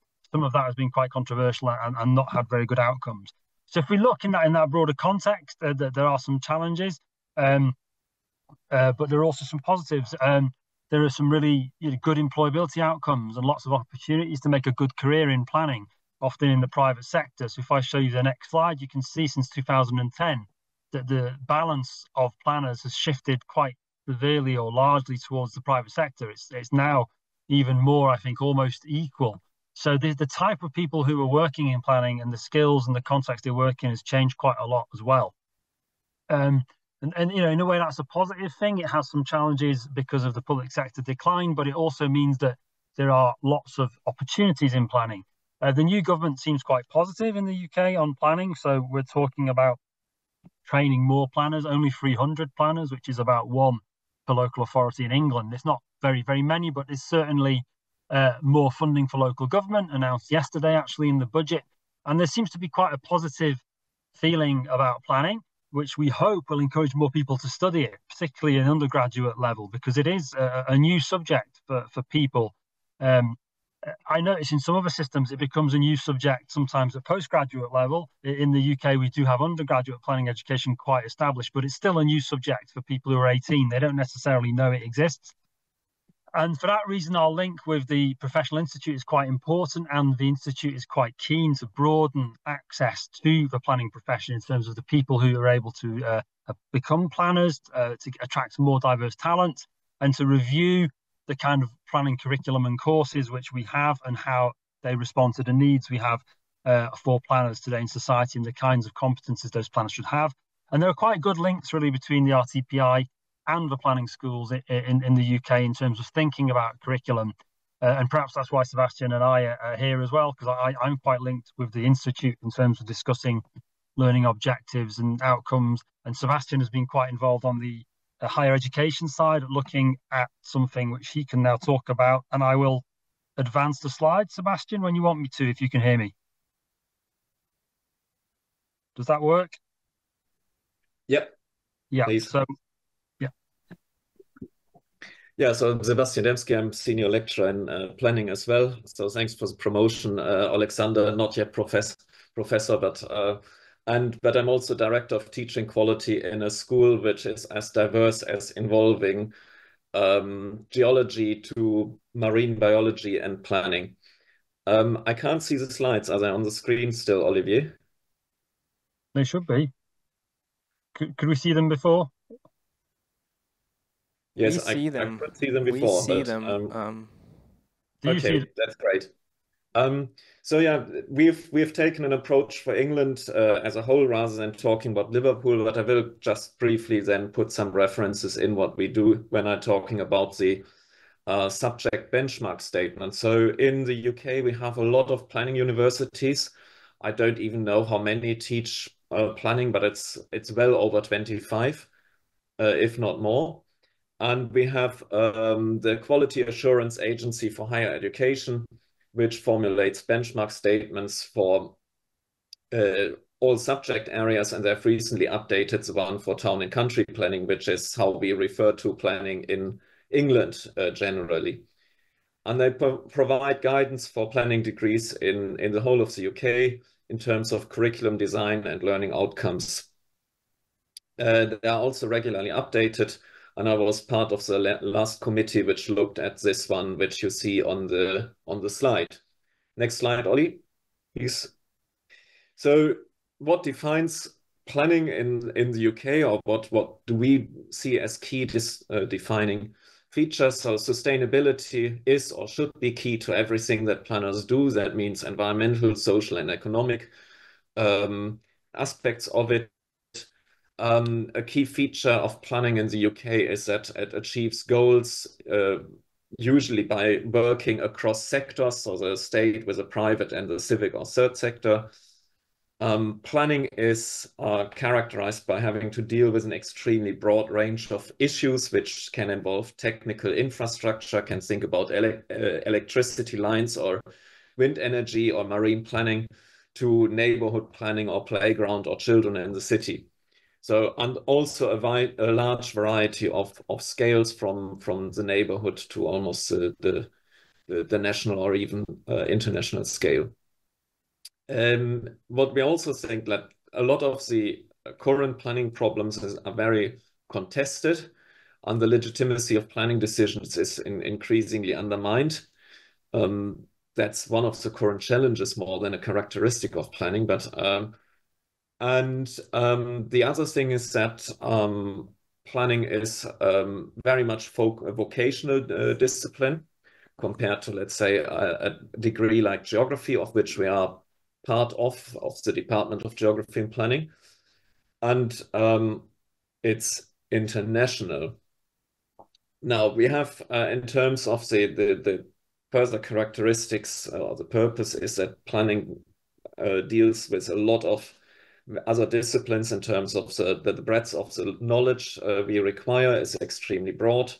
of that has been quite controversial and not had very good outcomes. So if we look in that broader context, there are some challenges, but there are also some positives. There are some really good employability outcomes and lots of opportunities to make a good career in planning, often in the private sector. So if I show you the next slide, you can see since 2010 that the balance of planners has shifted quite severely or largely towards the private sector. It's now even more, I think, almost equal. So the type of people who are working in planning and the skills and the context they work in has changed quite a lot as well. And you know, in a way, that's a positive thing. It has some challenges because of the public sector decline, but it also means that there are lots of opportunities in planning. The new government seems quite positive in the UK on planning. So we're talking about training more planners, only 300 planners, which is about one per local authority in England. It's not very, very many, but it's certainly more funding for local government announced yesterday, actually, in the budget. And there seems to be quite a positive feeling about planning, which we hope will encourage more people to study it, particularly at undergraduate level, because it is a new subject for people. I notice in some other systems, it becomes a new subject sometimes at postgraduate level. In the UK, we do have undergraduate planning education quite established, but it's still a new subject for people who are 18. They don't necessarily know it exists. And for that reason, our link with the Professional Institute is quite important, and the Institute is quite keen to broaden access to the planning profession in terms of the people who are able to become planners, to attract more diverse talent, and to review the kind of planning curriculum and courses which we have and how they respond to the needs we have for planners today in society and the kinds of competencies those planners should have. And there are quite good links really between the RTPI and the planning schools in the UK in terms of thinking about curriculum. And perhaps that's why Sebastian and I are here as well, because I'm quite linked with the Institute in terms of discussing learning objectives and outcomes. And Sebastian has been quite involved on the higher education side, looking at something which he can now talk about. And I will advance the slide, Sebastian, when you want me to, if you can hear me. Does that work? Yep. Yeah. Please. So, yeah, so Sebastian Dembski, I'm senior lecturer in planning as well. So thanks for the promotion, Oleksandr, not yet professor, but I'm also director of teaching quality in a school which is as diverse as involving geology to marine biology and planning. I can't see the slides. Are they on the screen still, Olivier? They should be. Could we see them before? Yes, we see them. I could see them before. We see but, them. Okay, that's great. So yeah, we've taken an approach for England as a whole rather than talking about Liverpool, but I will just briefly then put some references in what we do when I'm talking about the subject benchmark statement. So in the UK, we have a lot of planning universities. I don't even know how many teach planning, but it's well over 25, if not more. And we have the Quality Assurance Agency for Higher Education, which formulates benchmark statements for all subject areas, and they've recently updated the one for town and country planning, which is how we refer to planning in England generally. And they provide guidance for planning degrees in the whole of the UK in terms of curriculum design and learning outcomes. They are also regularly updated, and I was part of the last committee which looked at this one, which you see on the slide. Next slide, Ollie, please. So what defines planning in the UK, or what do we see as key defining features? So sustainability is or should be key to everything that planners do. That means environmental, social, and economic aspects of it. A key feature of planning in the UK is that it achieves goals usually by working across sectors, so the state with the private and the civic or third sector. Planning is characterized by having to deal with an extremely broad range of issues, which can involve technical infrastructure, can think about electricity lines or wind energy or marine planning, to neighborhood planning or playground or children in the city. So, and also a large variety of scales from the neighborhood to almost the national or even international scale. What we also think that a lot of the current planning problems are very contested, and the legitimacy of planning decisions is increasingly undermined. That's one of the current challenges more than a characteristic of planning, but the other thing is that planning is very much a vocational discipline compared to, let's say, a degree like geography, of which we are part of the Department of Geography and Planning. And it's international. Now, we have, in terms of the further characteristics, the purpose is that planning deals with a lot of other disciplines in terms of the breadth of the knowledge we require is extremely broad.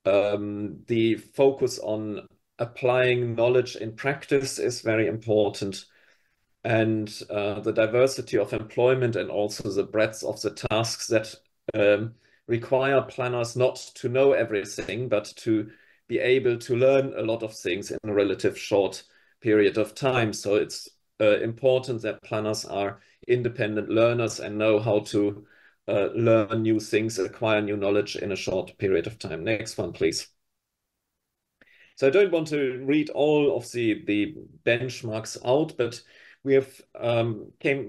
The focus on applying knowledge in practice is very important. And the diversity of employment and also the breadth of the tasks that require planners not to know everything, but to be able to learn a lot of things in a relative short period of time. So it's important that planners are independent learners and know how to learn new things, acquire new knowledge in a short period of time. Next one, please. So I don't want to read all of the benchmarks out, but we have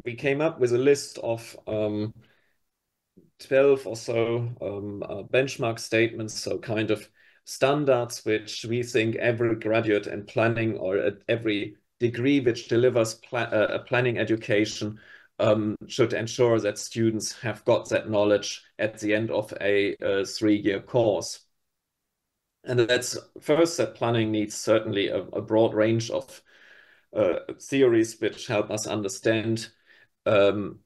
we came up with a list of 12 or so benchmark statements, so kind of standards which we think every graduate in planning or at every degree which delivers a planning education should ensure that students have got that knowledge at the end of a 3-year course. And that's first, that planning needs certainly a broad range of theories which help us understand the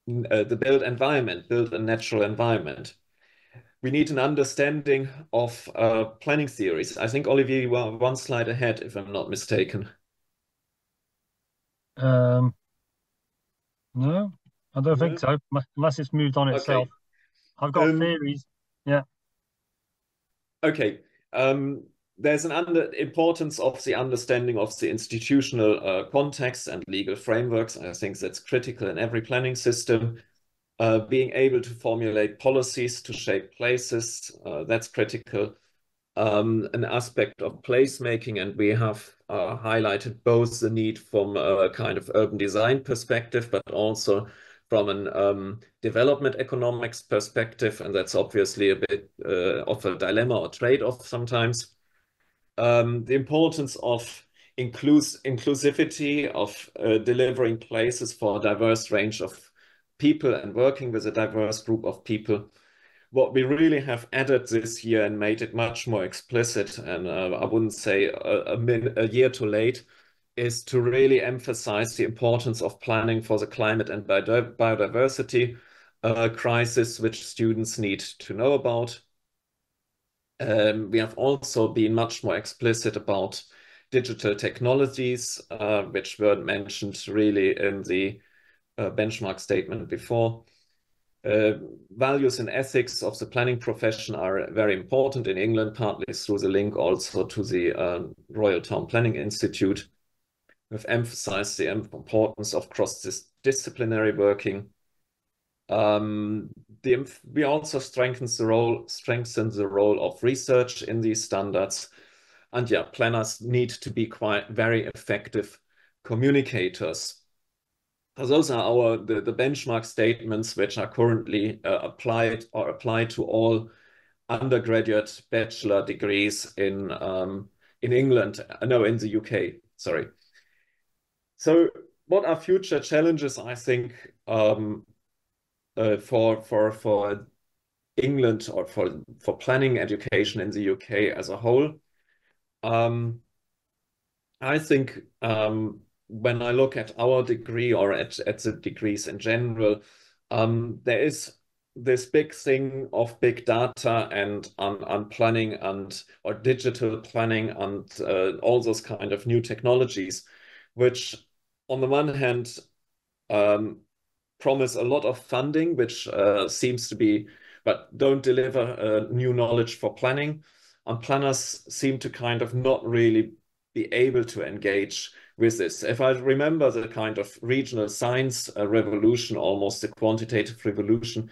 built environment, built and natural environment. We need an understanding of planning theories. I think, Olivier, you are one slide ahead, if I'm not mistaken. No, I don't think so, unless it's moved on itself. Okay. I've got theories. Yeah. Okay. There's an importance of the understanding of the institutional context and legal frameworks. I think that's critical in every planning system. Being able to formulate policies to shape places, that's critical. An aspect of placemaking, and we have highlighted both the need from a kind of urban design perspective, but also from an development economics perspective, and that's obviously a bit of a dilemma or trade-off sometimes. The importance of inclusivity, of delivering places for a diverse range of people and working with a diverse group of people. What we really have added this year and made it much more explicit, and I wouldn't say a year too late, is to really emphasize the importance of planning for the climate and biodiversity crisis, which students need to know about. We have also been much more explicit about digital technologies, which were mentioned really in the benchmark statement before. Values and ethics of the planning profession are very important in England, partly through the link also to the Royal Town Planning Institute. We've emphasized the importance of cross-disciplinary working. We also strengthen the role of research in these standards. And yeah, planners need to be very effective communicators. Those are the benchmark statements which are currently applied to all undergraduate bachelor degrees in England, no, in the UK, sorry. So what are future challenges, I think, for England or for planning education in the UK as a whole? I think when I look at our degree or at the degrees in general, there is this big thing of big data and planning or digital planning and all those kind of new technologies, which on the one hand promise a lot of funding, which seems to be, but don't deliver new knowledge for planning. And planners seem to kind of not really be able to engage with this. If I remember the kind of regional science revolution, almost the quantitative revolution,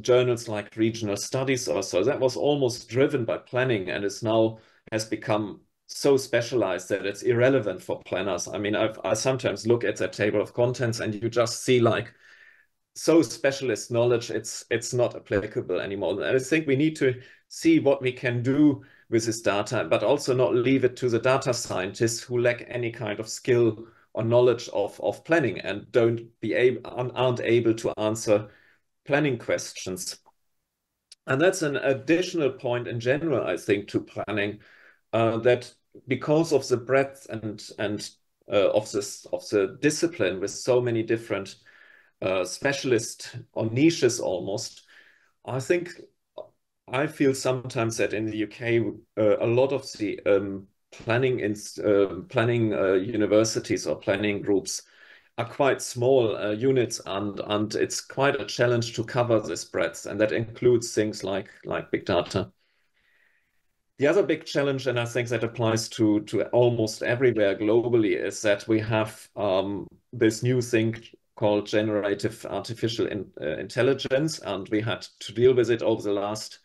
journals like Regional Studies or so, that was almost driven by planning and has become so specialized that it's irrelevant for planners. I mean, I sometimes look at that table of contents and you just see like so specialist knowledge, it's not applicable anymore. And I think we need to see what we can do with this data, but also not leave it to the data scientists who lack any kind of skill or knowledge of planning and aren't able to answer planning questions. And that's an additional point in general, I think, to planning, that because of the breadth and of the discipline with so many different specialist or niches almost, I feel sometimes that in the UK, a lot of the planning universities or planning groups are quite small units, and it's quite a challenge to cover this breadth, and that includes things like big data. The other big challenge, and I think that applies to almost everywhere globally, is that we have this new thing called generative artificial intelligence, and we had to deal with it over the last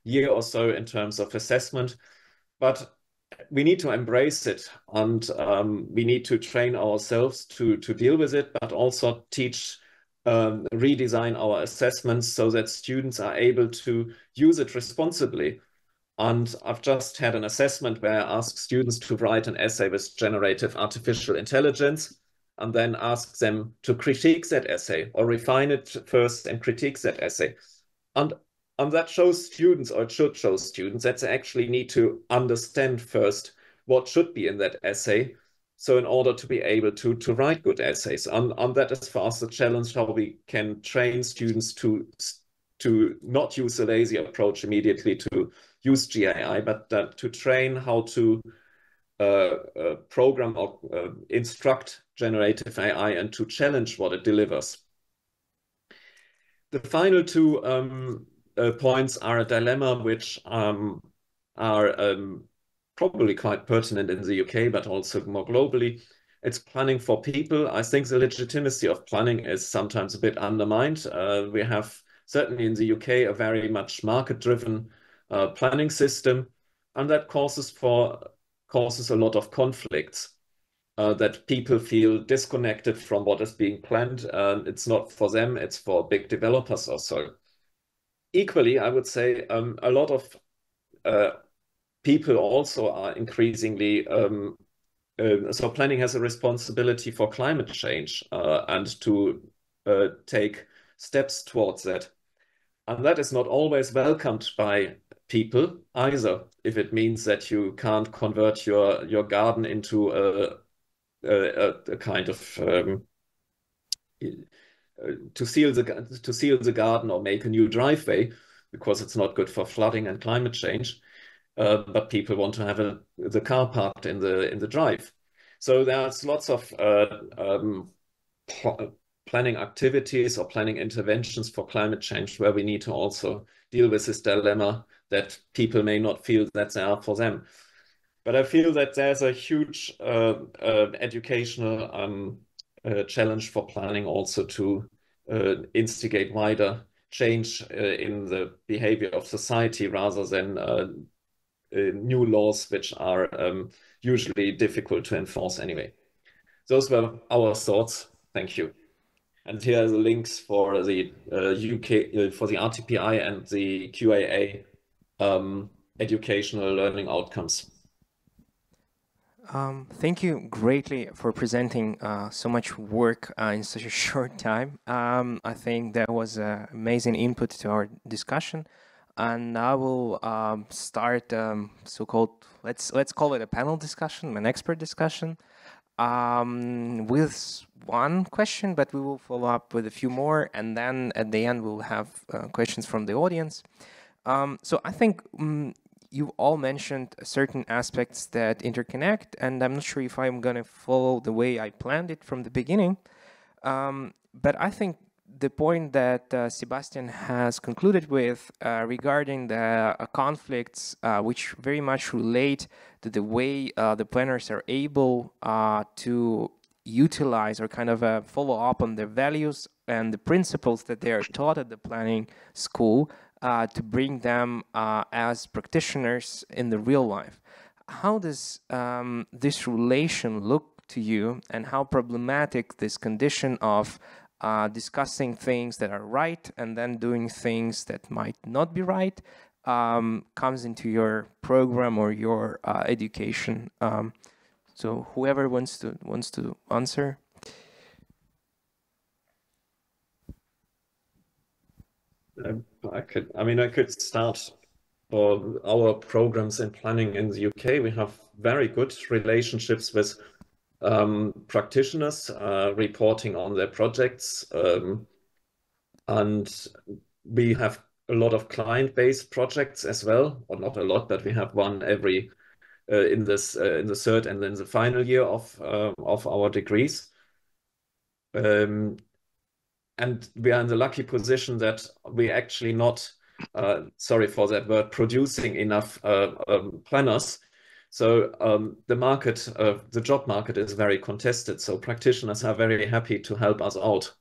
year or so in terms of assessment. But we need to embrace it, and we need to train ourselves to deal with it, but also teach redesign our assessments so that students are able to use it responsibly. And I've just had an assessment where I asked students to write an essay with generative artificial intelligence and then ask them to critique that essay or refine it first and critique that essay. And that shows students, or it should show students, that they actually need to understand first what should be in that essay. So in order to be able to write good essays, and that is for us a challenge, how we can train students to not use a lazy approach immediately to use GAI, but to train how to program or instruct generative AI and to challenge what it delivers. The final two points are a dilemma which are probably quite pertinent in the UK, but also more globally. It's planning for people. I think the legitimacy of planning is sometimes a bit undermined. We have, certainly in the UK, a very much market-driven planning system, and that causes a lot of conflicts. That people feel disconnected from what is being planned. It's not for them, it's for big developers or so. Equally, I would say a lot of people also are increasingly, so planning has a responsibility for climate change and to take steps towards that. And that is not always welcomed by people either, if it means that you can't convert your garden into a kind of to seal the garden or make a new driveway because it's not good for flooding and climate change. But people want to have the car parked in the drive. So there's lots of planning activities or planning interventions for climate change where we need to also deal with this dilemma that people may not feel that they are for them. But I feel that there's a huge educational challenge for planning also to instigate wider change in the behavior of society rather than new laws which are usually difficult to enforce anyway. Those were our thoughts. Thank you. And here are the links for the UK, for the RTPI and the QAA educational learning outcomes. Thank you greatly for presenting so much work in such a short time. I think that was amazing input to our discussion. And I will start so-called, let's call it a panel discussion, an expert discussion, with one question, but we will follow up with a few more, and then at the end we'll have questions from the audience. So I think you all mentioned certain aspects that interconnect, and I'm not sure if I'm going to follow the way I planned it from the beginning, but I think the point that Sebastian has concluded with regarding the conflicts which very much relate to the way the planners are able to utilize or kind of follow up on the values and the principles that they are taught at the planning school to bring them as practitioners in the real life. How does this relation look to you, and how problematic this condition of discussing things that are right and then doing things that might not be right comes into your program or your education? So whoever wants to answer. I could start. For our programs in planning in the UK, we have very good relationships with practitioners reporting on their projects, and we have a lot of client-based projects as well, or not a lot, but we have one every in the third and then the final year of our degrees. And we are in the lucky position that we actually not, sorry for that word, producing enough planners. So the market, the job market is very contested. So practitioners are very happy to help us out.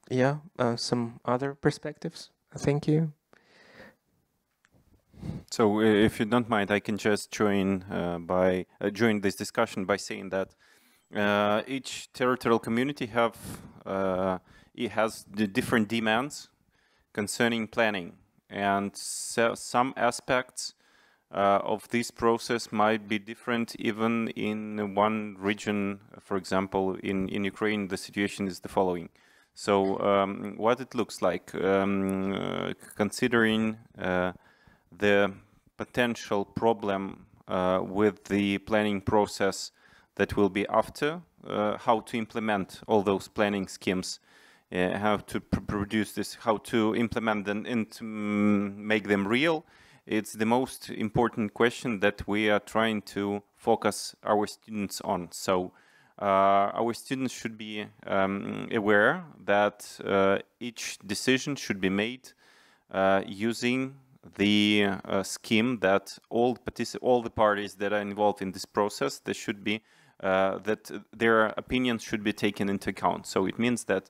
Yeah, some other perspectives. Thank you. So if you don't mind, I can just join join this discussion by saying that each territorial community it has the different demands concerning planning, and so some aspects of this process might be different even in one region. For example, in Ukraine, the situation is the following. So what it looks like, considering the potential problem with the planning process that will be after, how to implement all those planning schemes, how to produce this, how to implement them and to make them real. It's the most important question that we are trying to focus our students on. So our students should be aware that each decision should be made using the scheme that all the parties that are involved in this process, they should be that their opinions should be taken into account. So it means that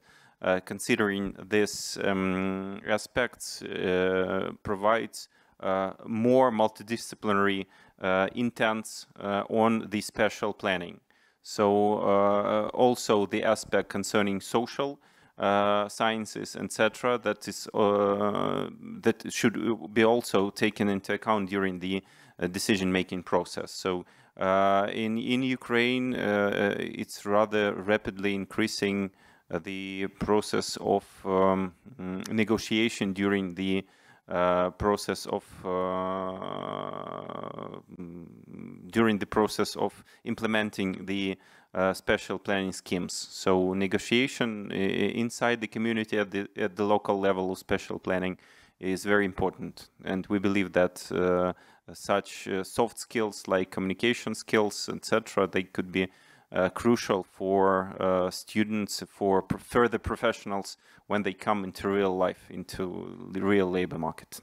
considering these aspects provides more multidisciplinary intents on the spatial planning. So also the aspect concerning social sciences, etc., that is that should be also taken into account during the decision-making process. So in Ukraine, it's rather rapidly increasing the process of negotiation during the process of implementing the spatial planning schemes. So negotiation inside the community at the local level of spatial planning is very important, and we believe that such soft skills like communication skills, etc., they could be crucial for students, for further professionals when they come into real life, into the real labor market.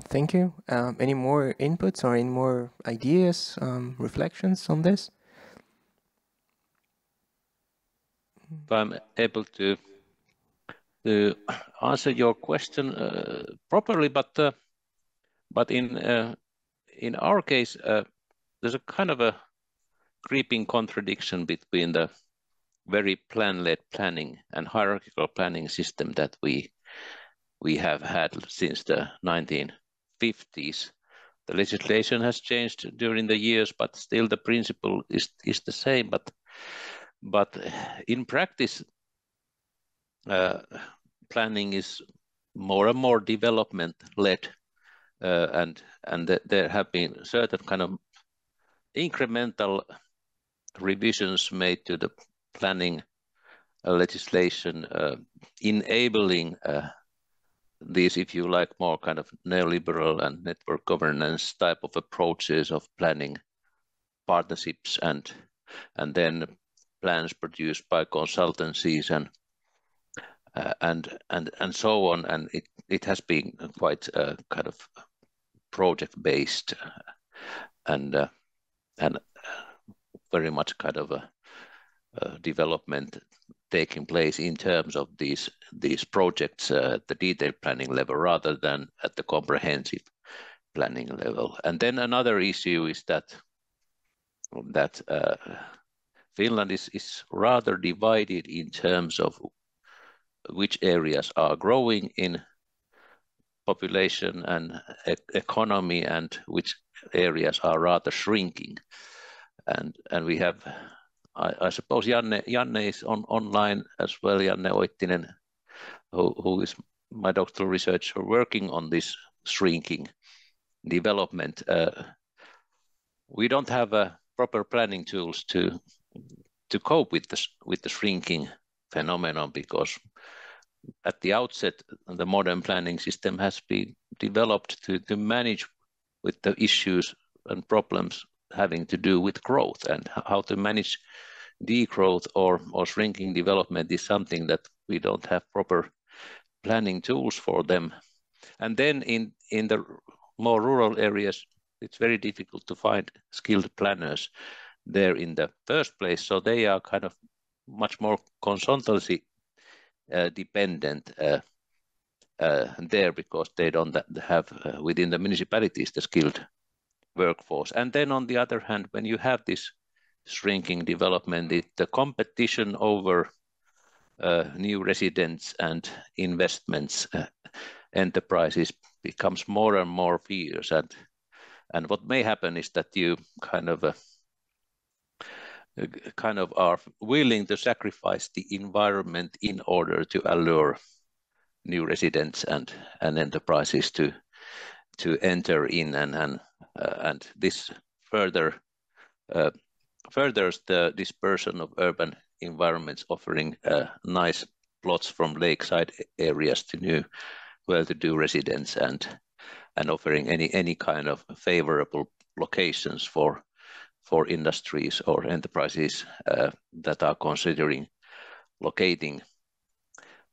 Thank you. Any more inputs or any more ideas, reflections on this? If I'm able to answer your question properly, but in our case, there's a kind of a creeping contradiction between the very plan-led planning and hierarchical planning system that we have had since the 1950s. The legislation has changed during the years, but still the principle is the same. But in practice, planning is more and more development-led, and there have been certain kind of incremental revisions made to the planning legislation, enabling these, if you like, more kind of neoliberal and network governance type of approaches of planning partnerships and then plans produced by consultancies and so on. And it has been quite kind of project-based and very much kind of a development taking place in terms of these projects at the detailed planning level rather than at the comprehensive planning level. And then another issue is that Finland is rather divided in terms of which areas are growing in population and economy and which areas are rather shrinking. And we have, I suppose Janne is online as well, Janne Oittinen, who is my doctoral researcher working on this shrinking development. We don't have proper planning tools to cope with the shrinking phenomenon, because at the outset the modern planning system has been developed to manage with the issues and problems having to do with growth, and how to manage degrowth or shrinking development is something that we don't have proper planning tools for them. And then in the more rural areas, it's very difficult to find skilled planners there in the first place. So they are kind of much more consultancy dependent. there because they don't have within the municipalities the skilled workforce. And then on the other hand, when you have this shrinking development, the competition over new residents and investments enterprises becomes more and more fierce. And what may happen is that you kind of are willing to sacrifice the environment in order to allure new residents and enterprises to enter in, and this furthers the dispersion of urban environments, offering nice plots from lakeside areas to new well-to-do residents, and offering any kind of favorable locations for industries or enterprises that are considering locating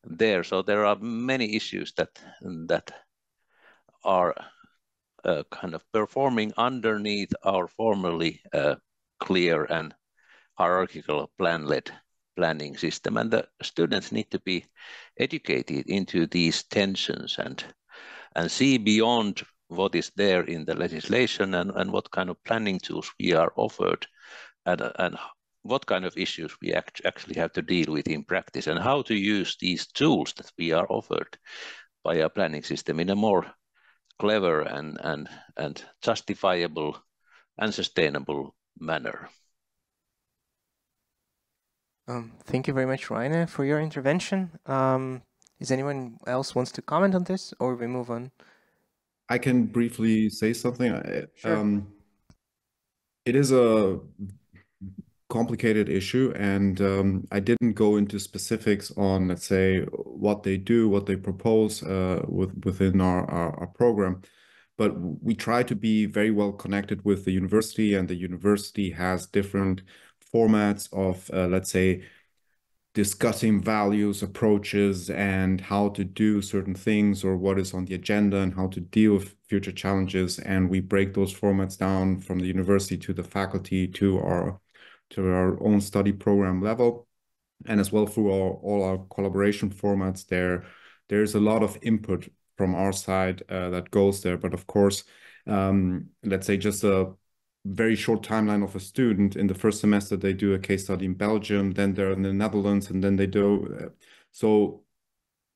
there. So there are many issues that are kind of performing underneath our formerly clear and hierarchical plan-led planning system, and the students need to be educated into these tensions and see beyond what is there in the legislation and what kind of planning tools we are offered, and what kind of issues we actually have to deal with in practice, and how to use these tools that we are offered by our planning system in a more clever and justifiable and sustainable manner. Thank you very much, Raine, for your intervention. Is anyone else wants to comment on this, or we move on? I can briefly say something. Sure. It is a complicated issue, and I didn't go into specifics on, let's say, what they do, what they propose within our program. But we try to be very well connected with the university, and the university has different formats of, let's say, discussing values, approaches, and how to do certain things, or what is on the agenda, and how to deal with future challenges. And we break those formats down from the university to the faculty to our own study program level, and as well through all our collaboration formats. There's a lot of input from our side that goes there. But of course, let's say just a very short timeline of a student. In the first semester, they do a case study in Belgium, then they're in the Netherlands, and then they do. So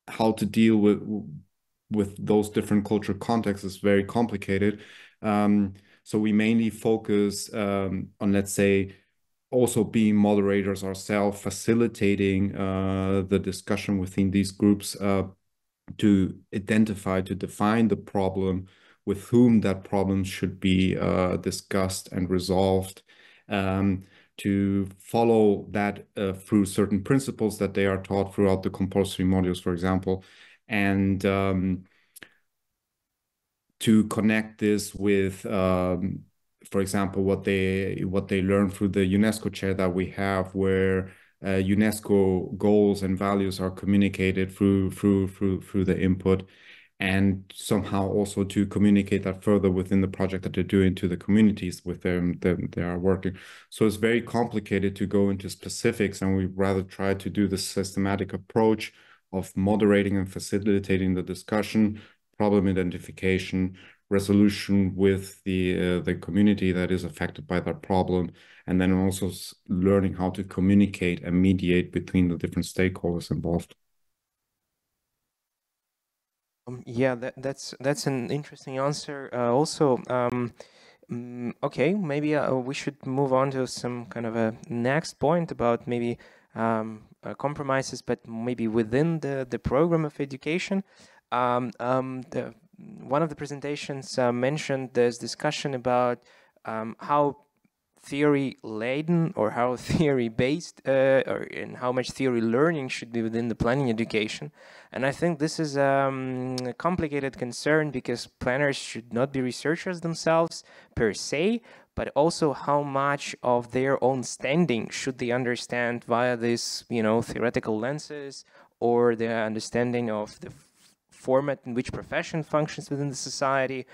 how to deal with those different cultural contexts is very complicated. So we mainly focus on, let's say, also being moderators ourselves, facilitating the discussion within these groups to identify, to define the problem, with whom that problem should be discussed and resolved, to follow that through certain principles that they are taught throughout the compulsory modules, for example, and to connect this with, for example, what they learn through the UNESCO chair that we have, where UNESCO goals and values are communicated through the input, and somehow also to communicate that further within the project that they're doing to the communities with them they are working. So it's very complicated to go into specifics, and we rather try to do the systematic approach of moderating and facilitating the discussion, problem identification, resolution with the community that is affected by that problem, and then also learning how to communicate and mediate between the different stakeholders involved. Yeah, that's an interesting answer. Also, okay, maybe we should move on to some kind of a next point about maybe compromises, but maybe within the program of education. One of the presentations mentioned there's discussion about how theory-laden or how theory-based and how much theory learning should be within the planning education. And I think this is a complicated concern, because planners should not be researchers themselves per se, but also how much of their own standing should they understand via this, theoretical lenses, or their understanding of the format in which profession functions within the society.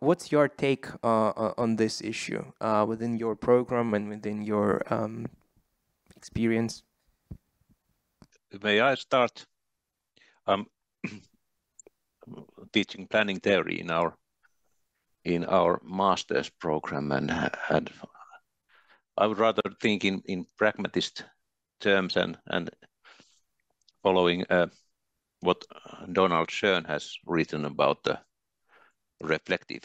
What's your take on this issue within your program and within your experience? May I start? teaching planning theory in our master's program, and I would rather think in pragmatist terms and following what Donald Schoen has written about the reflective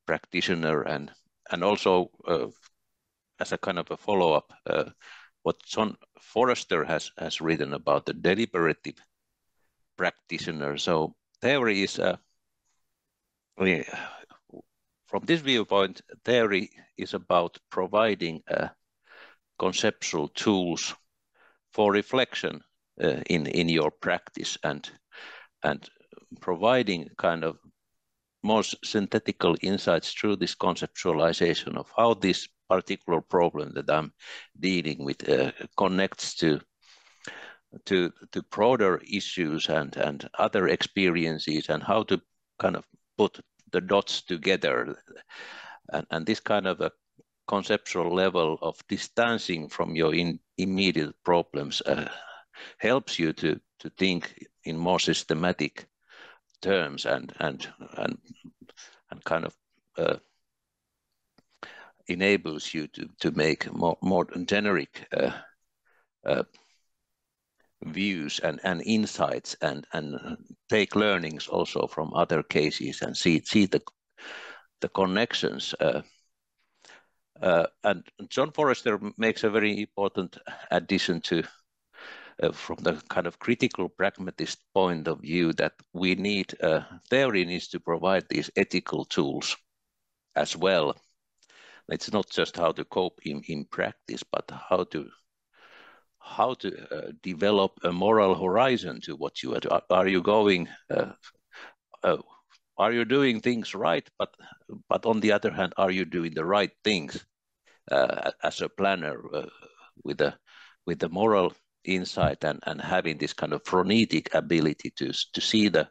practitioner, and also as a kind of a follow-up, what John Forrester has written about the deliberative practitioner. So theory is from this viewpoint, theory is about providing conceptual tools for reflection in your practice, and providing kind of more synthetical insights through this conceptualization of how this particular problem that I'm dealing with connects to broader issues and other experiences, and how to kind of put the dots together, and this kind of a conceptual level of distancing from your immediate problems helps you to think in more systematic terms, and kind of enables you to make more generic views and insights, and take learnings also from other cases, and see the connections. And John Forrester makes a very important addition to from the kind of critical pragmatist point of view, that we need theory needs to provide these ethical tools as well. It's not just how to cope in practice, but how to develop a moral horizon to what you are. Are you going? Are you doing things right? But on the other hand, are you doing the right things as a planner with the moral insight, and having this kind of phronetic ability to see the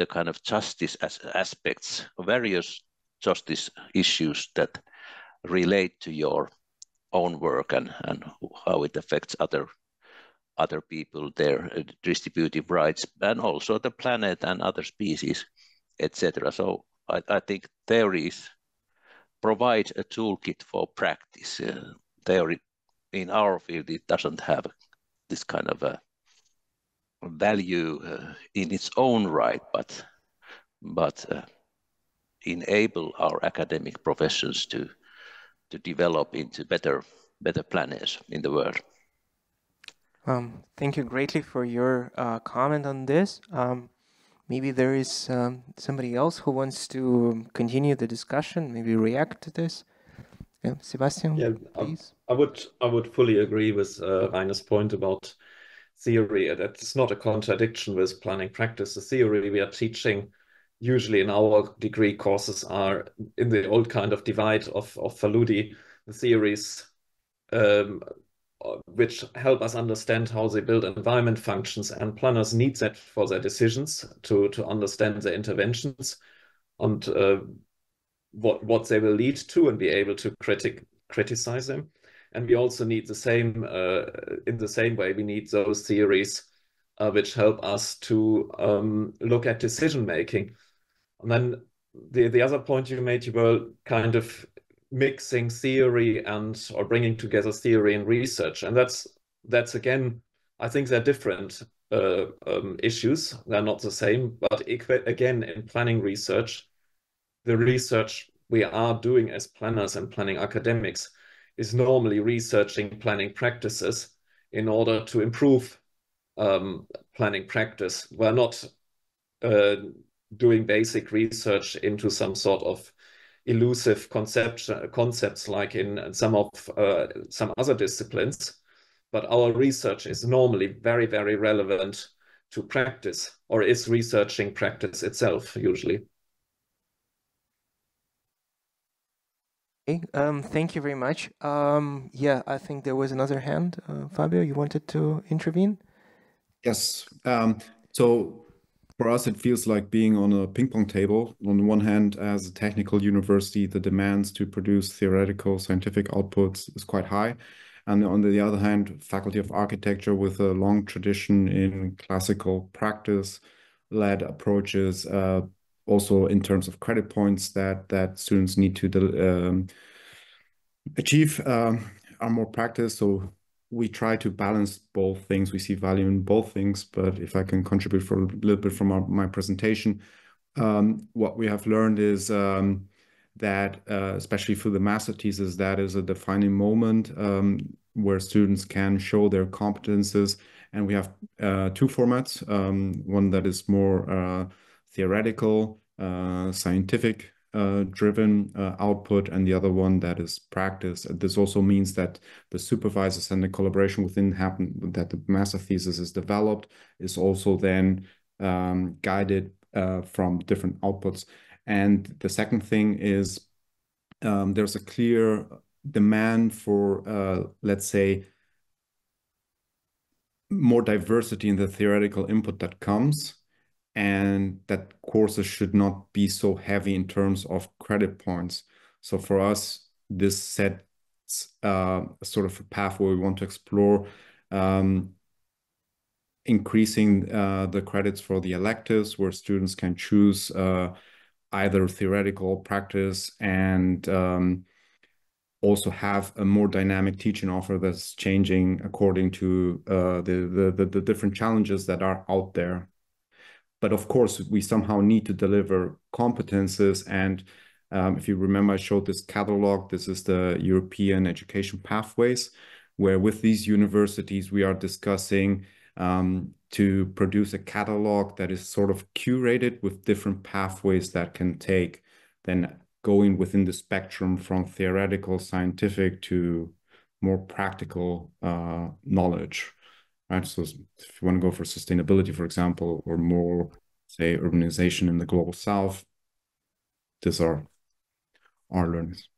kind of justice aspects, various justice issues that relate to your own work, and how it affects other people, their distributive rights, and also the planet and other species, etc. So I think theory provides a toolkit for practice. Theory in our field, it doesn't have this kind of a value in its own right, but enable our academic professions to develop into better planners in the world. Thank you greatly for your comment on this. Maybe there is somebody else who wants to continue the discussion, maybe react to this. Yeah, Sebastian, please. I would fully agree with Raine's point about theory. That is not a contradiction with planning practice. The theory we are teaching usually in our degree courses are in the old kind of divide of Faludi, the theories which help us understand how the built environment functions, and planners need that for their decisions to understand their interventions and what they will lead to, and be able to criticize them. And we also need the same, in the same way, we need those theories which help us to look at decision making. And then the other point you made, you were kind of mixing theory or bringing together theory and research, and that's again, I think they're different issues. They're not the same, but again, in planning research, the research we are doing as planners and planning academics is normally researching planning practices in order to improve planning practice. We're not doing basic research into some sort of elusive concepts like in some other disciplines, but our research is normally very, very relevant to practice, or is researching practice itself usually. Okay, thank you very much. Yeah, I think there was another hand. Fabio, you wanted to intervene? Yes. So for us, it feels like being on a ping pong table. On the one hand, as a technical university, the demands to produce theoretical scientific outputs is quite high. And on the other hand, Faculty of Architecture with a long tradition in classical practice, led approaches, also in terms of credit points that students need to achieve, are more practiced. So we try to balance both things. We see value in both things, but if I can contribute for a little bit from my presentation, what we have learned is that, especially for the master thesis, that is a defining moment where students can show their competences. And we have two formats, one that is more theoretical, scientific driven output, and the other one that is practice. This also means that the supervisors and the collaboration within that the master thesis is developed is also then guided from different outputs. And the second thing is there's a clear demand for, let's say, more diversity in the theoretical input that comes, and that courses should not be so heavy in terms of credit points. So for us, this sets sort of a path where we want to explore increasing the credits for the electives, where students can choose either theoretical practice and also have a more dynamic teaching offer that's changing according to the different challenges that are out there. But of course, we somehow need to deliver competences. And if you remember, I showed this catalog. This is the European Education Pathways, where with these universities, we are discussing to produce a catalog that is sort of curated with different pathways that can take, then going within the spectrum from theoretical, scientific to more practical knowledge. Right? So if you want to go for sustainability, for example, or more, say, urbanization in the global south, these are our learnings.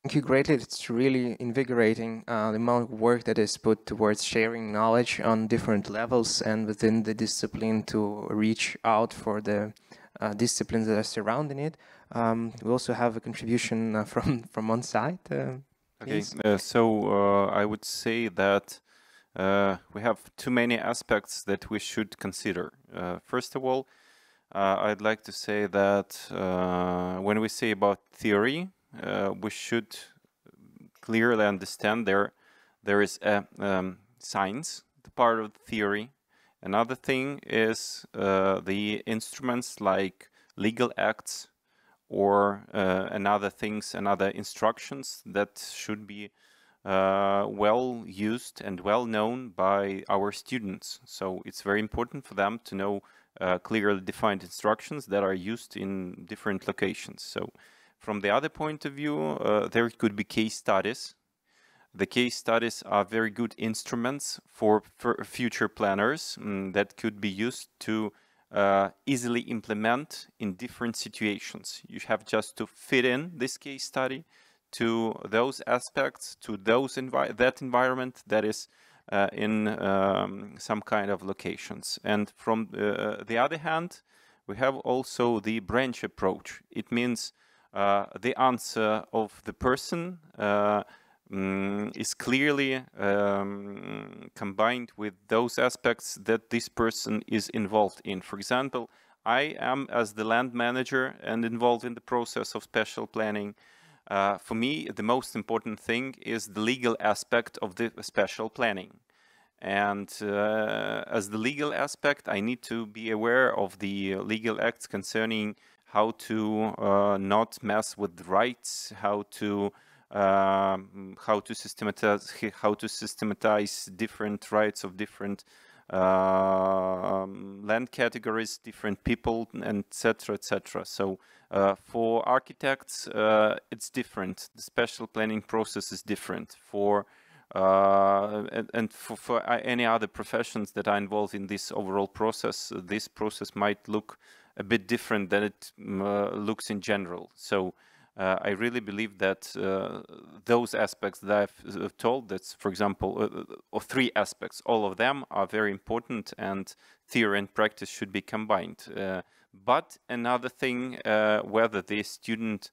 Thank you greatly. It's really invigorating, the amount of work that is put towards sharing knowledge on different levels and within the discipline to reach out for the disciplines that are surrounding it. We also have a contribution from on site. Okay, so I would say that we have too many aspects that we should consider. First of all, I'd like to say that when we say about theory, we should clearly understand there is a science, the part of theory. Another thing is the instruments like legal acts or another instructions that should be well used and well known by our students. So it's very important for them to know clearly defined instructions that are used in different locations. So from the other point of view, there could be case studies. The case studies are very good instruments for future planners that could be used to easily implement in different situations. You have just to fit in this case study to those aspects, to that environment that is in some kind of locations. And from the other hand, we have also the branch approach. It means the answer of the person is clearly combined with those aspects that this person is involved in. For example, I am as the land manager and involved in the process of spatial planning. For me, the most important thing is the legal aspect of the spatial planning. And as the legal aspect, I need to be aware of the legal acts concerning how to not mess with the rights, how to systematize different rights of different land categories, different people, and etc., etc. So for architects, it's different. The spatial planning process is different. For any other professions that are involved in this overall process, this process might look a bit different than it looks in general. So I really believe that those aspects that I've told, that's, for example, or three aspects, all of them are very important, and theory and practice should be combined. But another thing, whether the student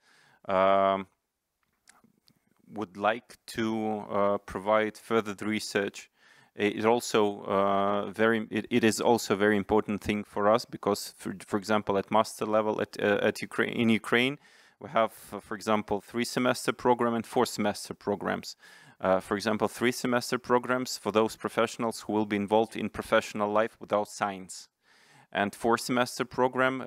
would like to provide further research it also it is also a very important thing for us because, for example, at master level in Ukraine, we have, for example, 3-semester program and 4-semester programs. For example, 3-semester programs for those professionals who will be involved in professional life without science. And 4-semester program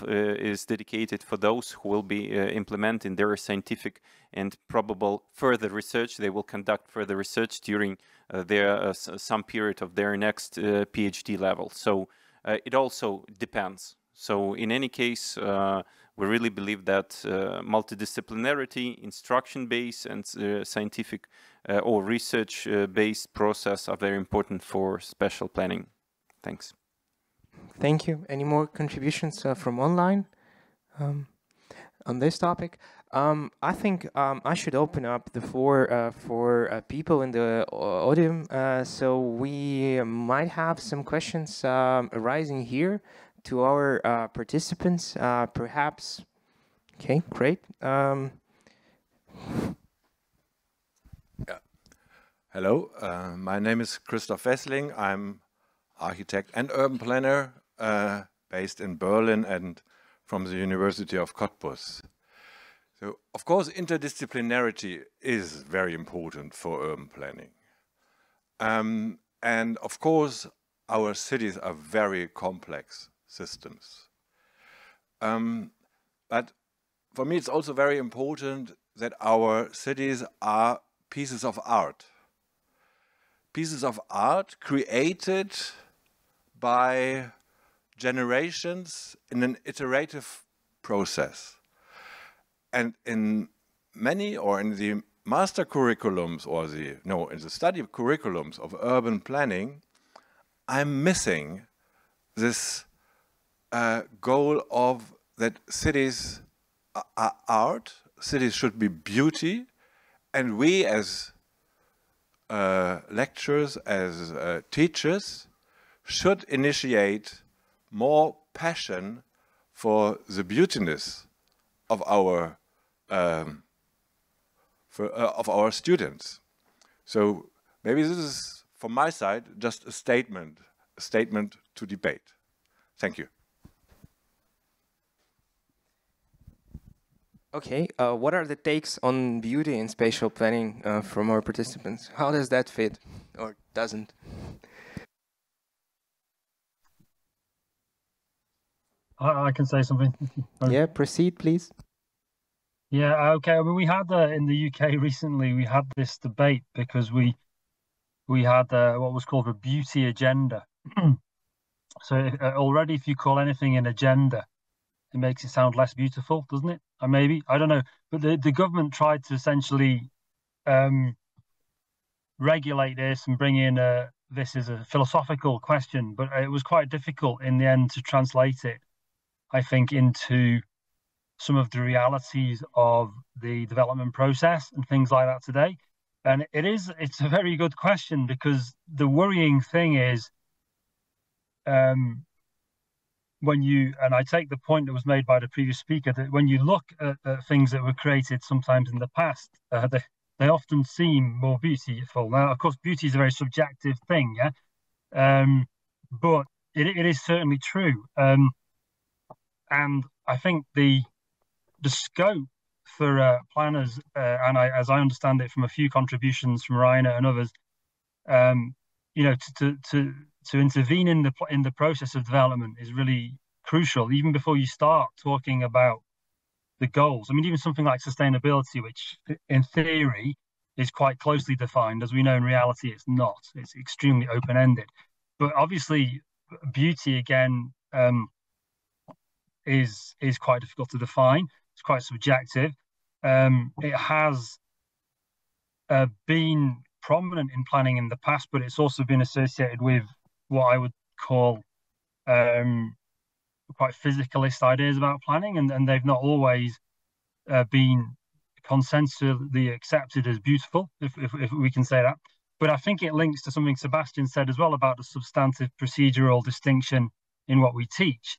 is dedicated for those who will be implementing their scientific and probable further research. They will conduct further research during their some period of their next PhD level. So it also depends. So in any case, we really believe that multidisciplinarity, instruction-based, and scientific or research-based process are very important for spatial planning. Thanks. Thank you. Any more contributions from online on this topic? I think I should open up the floor for people in the audience. So we might have some questions arising here to our participants, perhaps. Okay, great. Yeah. Hello, my name is Christoph Wessling. I'm architect and urban planner based in Berlin and from the University of Cottbus. So, of course, interdisciplinarity is very important for urban planning. And of course, our cities are very complex systems. But for me, it's also very important that our cities are pieces of art. Pieces of art created by generations in an iterative process. And in many, or in the master curriculums, or in the study curriculums of urban planning, I'm missing this goal of that cities are art, cities should be beauty, and we as lecturers, as teachers, should initiate more passion for the beautiness of our students. So maybe this is, from my side, just a statement to debate. Thank you. Okay, what are the takes on beauty in spatial planning from our participants? How does that fit, or doesn't? I can say something. Yeah, proceed, please. Yeah, okay. I mean, we had in the UK recently, we had this debate because we had what was called a beauty agenda. So already, if you call anything an agenda, it makes it sound less beautiful, doesn't it? Or maybe, I don't know. But the government tried to essentially regulate this and bring in this as a philosophical question, but it was quite difficult in the end to translate it, I think, into some of the realities of the development process and things like that today. And it's a very good question, because the worrying thing is and I take the point that was made by the previous speaker, that when you look at things that were created sometimes in the past, they often seem more beautiful. Now, of course, beauty is a very subjective thing, yeah? But it is certainly true. And I think the scope for planners, as I understand it from a few contributions from Raine and others, to intervene in the process of development is really crucial, even before you start talking about the goals. I mean, even something like sustainability, which in theory is quite closely defined, as we know in reality it's not. It's extremely open-ended. But obviously, beauty again is quite difficult to define. It's quite subjective. It has been prominent in planning in the past, but it's also been associated with what I would call quite physicalist ideas about planning, and they've not always been consensually accepted as beautiful, if we can say that. But I think it links to something Sebastian said as well about the substantive procedural distinction in what we teach.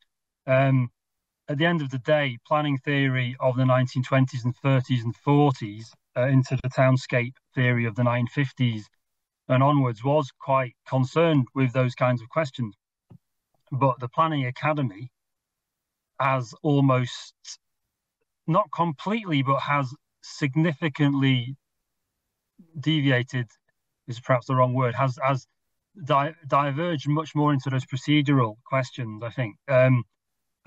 At the end of the day, planning theory of the 1920s and 30s and 40s into the townscape theory of the 1950s and onwards was quite concerned with those kinds of questions. But the Planning Academy has almost, not completely, but has significantly deviated, is perhaps the wrong word, has diverged much more into those procedural questions, I think. And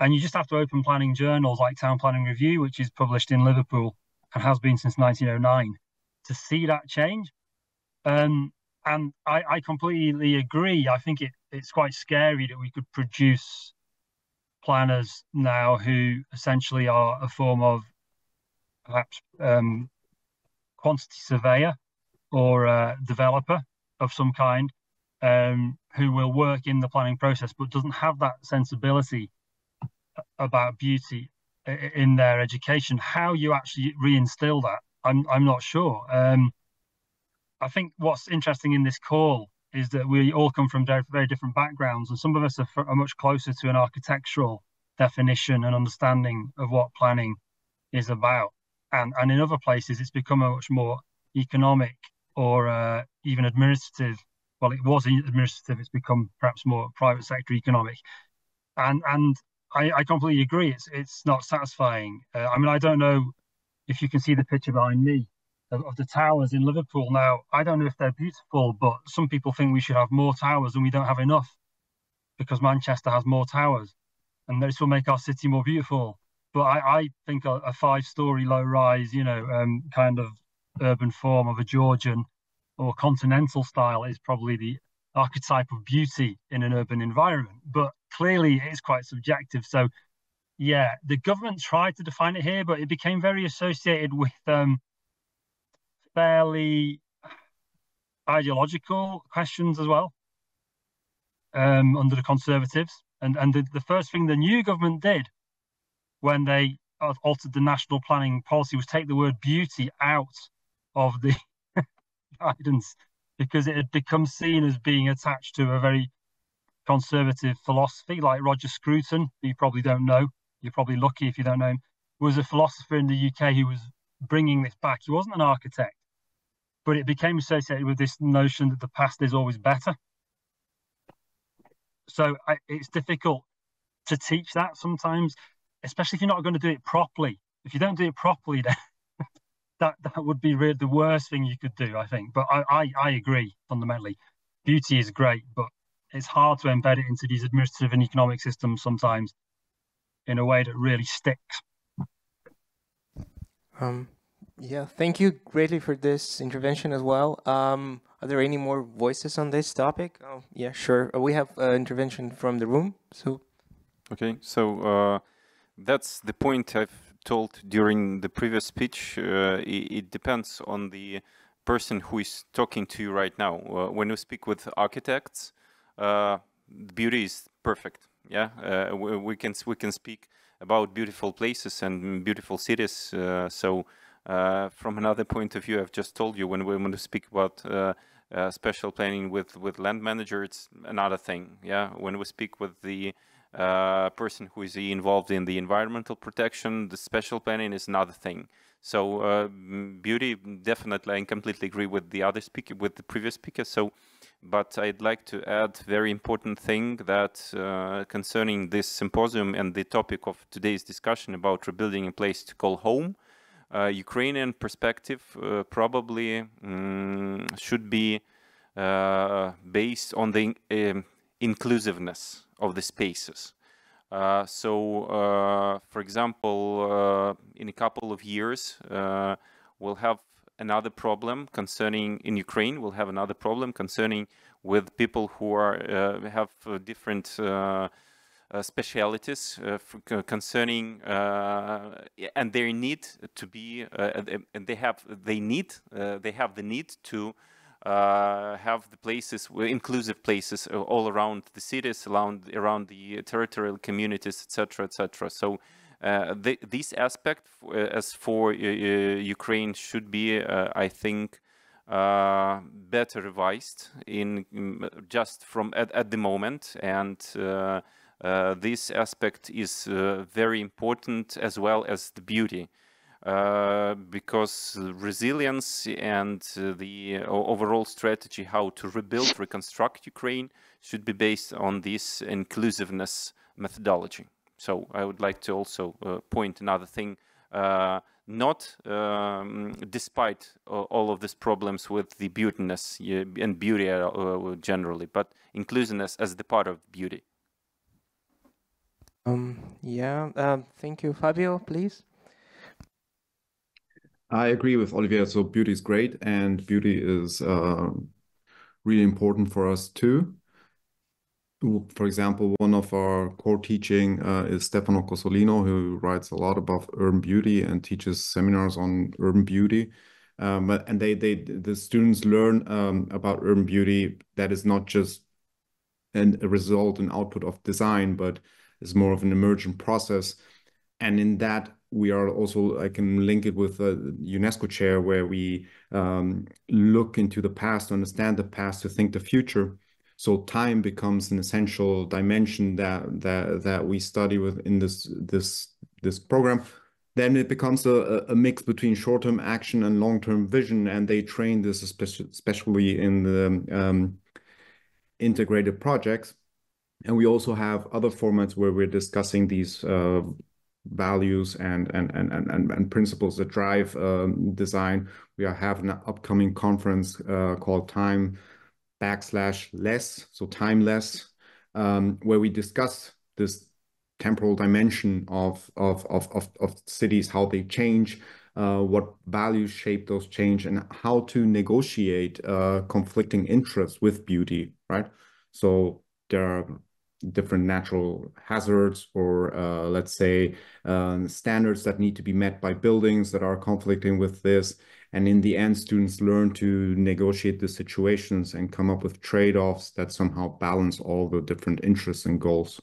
you just have to open planning journals like Town Planning Review, which is published in Liverpool and has been since 1909, to see that change. And I completely agree. I think it's quite scary that we could produce planners now who essentially are a form of perhaps quantity surveyor or a developer of some kind, who will work in the planning process but doesn't have that sensibility about beauty in their education. How you actually reinstill that, I'm not sure. I think what's interesting in this call is that we all come from very different backgrounds, and some of us are much closer to an architectural definition and understanding of what planning is about. And in other places, it's become a much more economic or even administrative. Well, it was administrative. It's become perhaps more private sector economic. And I completely agree. It's not satisfying. I mean, I don't know if you can see the picture behind me of the towers in Liverpool. Now, I don't know if they're beautiful, but some people think we should have more towers, and we don't have enough because Manchester has more towers, and this will make our city more beautiful. But I think a 5-story low-rise, kind of urban form of a Georgian or continental style is probably the archetype of beauty in an urban environment. But clearly, it's quite subjective. So, yeah, the government tried to define it here, but it became very associated with fairly ideological questions as well, under the Conservatives. And the first thing the new government did when they altered the national planning policy was take the word beauty out of the guidance, because it had become seen as being attached to a very conservative philosophy. Like Roger Scruton, who you probably don't know, you're probably lucky if you don't know him, was a philosopher in the UK who was bringing this back. He wasn't an architect, but it became associated with this notion that the past is always better. So it's difficult to teach that sometimes, especially if you're not going to do it properly. If you don't do it properly, then that would be really the worst thing you could do, I think. But I agree fundamentally. Beauty is great, but it's hard to embed it into these administrative and economic systems sometimes in a way that really sticks. Yeah, thank you greatly for this intervention as well. Are there any more voices on this topic? Oh, yeah, sure. We have intervention from the room. So, okay, so that's the point I've told during the previous speech. It depends on the person who is talking to you right now. When you speak with architects, beauty is perfect. Yeah, we can speak about beautiful places and beautiful cities. From another point of view, I've just told you, when we want to speak about special planning with land manager, it's another thing. Yeah, when we speak with the person who is involved in the environmental protection, the special planning is another thing. So beauty, definitely, I completely agree with the other speaker, with the previous speaker. So, but I'd like to add very important thing that concerning this symposium and the topic of today's discussion about rebuilding a place to call home. Ukrainian perspective probably should be based on the inclusiveness of the spaces. For example, in a couple of years, we'll have another problem concerning, in Ukraine, we'll have another problem concerning with people who are have different specialities concerning and their need to be and they have the need to have the places, inclusive places all around the cities, around the territorial communities, etc., etc. So this aspect, as for Ukraine, should be, I think, better revised in just from at the moment, and this aspect is very important, as well as the beauty. because resilience and the overall strategy how to rebuild, reconstruct Ukraine should be based on this inclusiveness methodology. So I would like to also point another thing, not despite all of these problems with the beautiness and beauty generally, but inclusiveness as the part of beauty. Thank you. Fabio, please. I agree with Olivier. So beauty is great, and beauty is really important for us too. For example, one of our core teaching is Stefano Cosolino, who writes a lot about urban beauty and teaches seminars on urban beauty. And the students learn about urban beauty that is not just a result and output of design, but is more of an emergent process. And in that, we are also, I can link it with a UNESCO chair where we look into the past, to understand the past, to think the future. So time becomes an essential dimension that we study within this program. Then it becomes a mix between short-term action and long-term vision, and they train this especially in the integrated projects. And we also have other formats where we're discussing these values and principles that drive design. We are having an upcoming conference called Time/less, so timeless, where we discuss this temporal dimension of cities, how they change, what values shape those change, and how to negotiate conflicting interests with beauty, right? So there are different natural hazards or let's say standards that need to be met by buildings that are conflicting with this. And in the end, students learn to negotiate the situations and come up with trade-offs that somehow balance all the different interests and goals.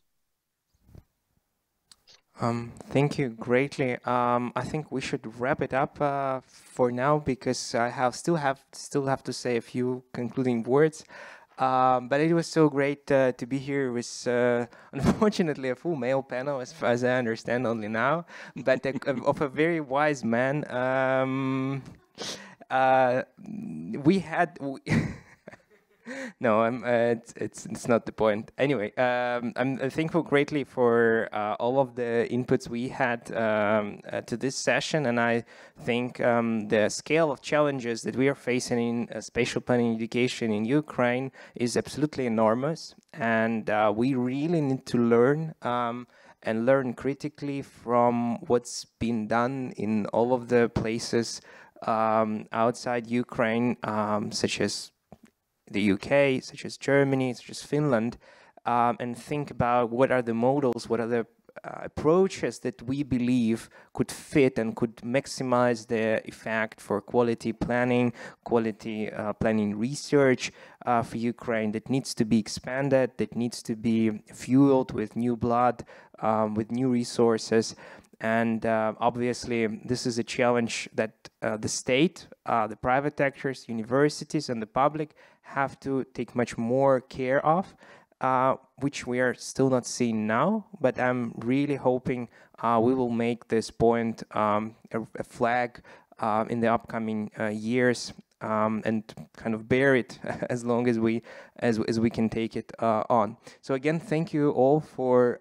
Thank you greatly. I think we should wrap it up for now, because I still have to say a few concluding words. But it was so great to be here with, unfortunately, a full male panel, as far as I understand, only now, but of a very wise man. We had... No, it's not the point. Anyway, I'm thankful greatly for all of the inputs we had to this session, and I think the scale of challenges that we are facing in spatial planning education in Ukraine is absolutely enormous, and we really need to learn and learn critically from what's been done in all of the places outside Ukraine, such as the UK, such as Germany, such as Finland, and think about what are the models, what are the approaches that we believe could fit and could maximize the effect for quality planning, quality planning research for Ukraine that needs to be expanded, that needs to be fueled with new blood, with new resources. And obviously, this is a challenge that the state, the private actors, universities, and the public have to take much more care of, which we are still not seeing now. But I'm really hoping we will make this point a flag in the upcoming years, and kind of bear it as long as we can take it on. So again, thank you all for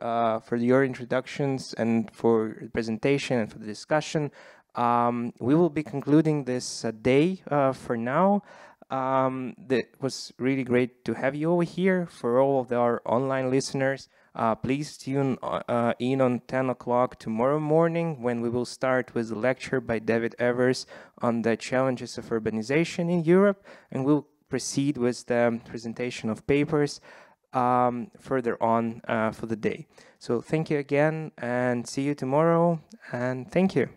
your introductions and for the presentation and for the discussion. We will be concluding this day for now. It was really great to have you over here. For all of our online listeners, please tune in on 10 o'clock tomorrow morning, when we will start with a lecture by David Evers on the challenges of urbanization in Europe, and we'll proceed with the presentation of papers further on for the day. So thank you again, and see you tomorrow, and thank you.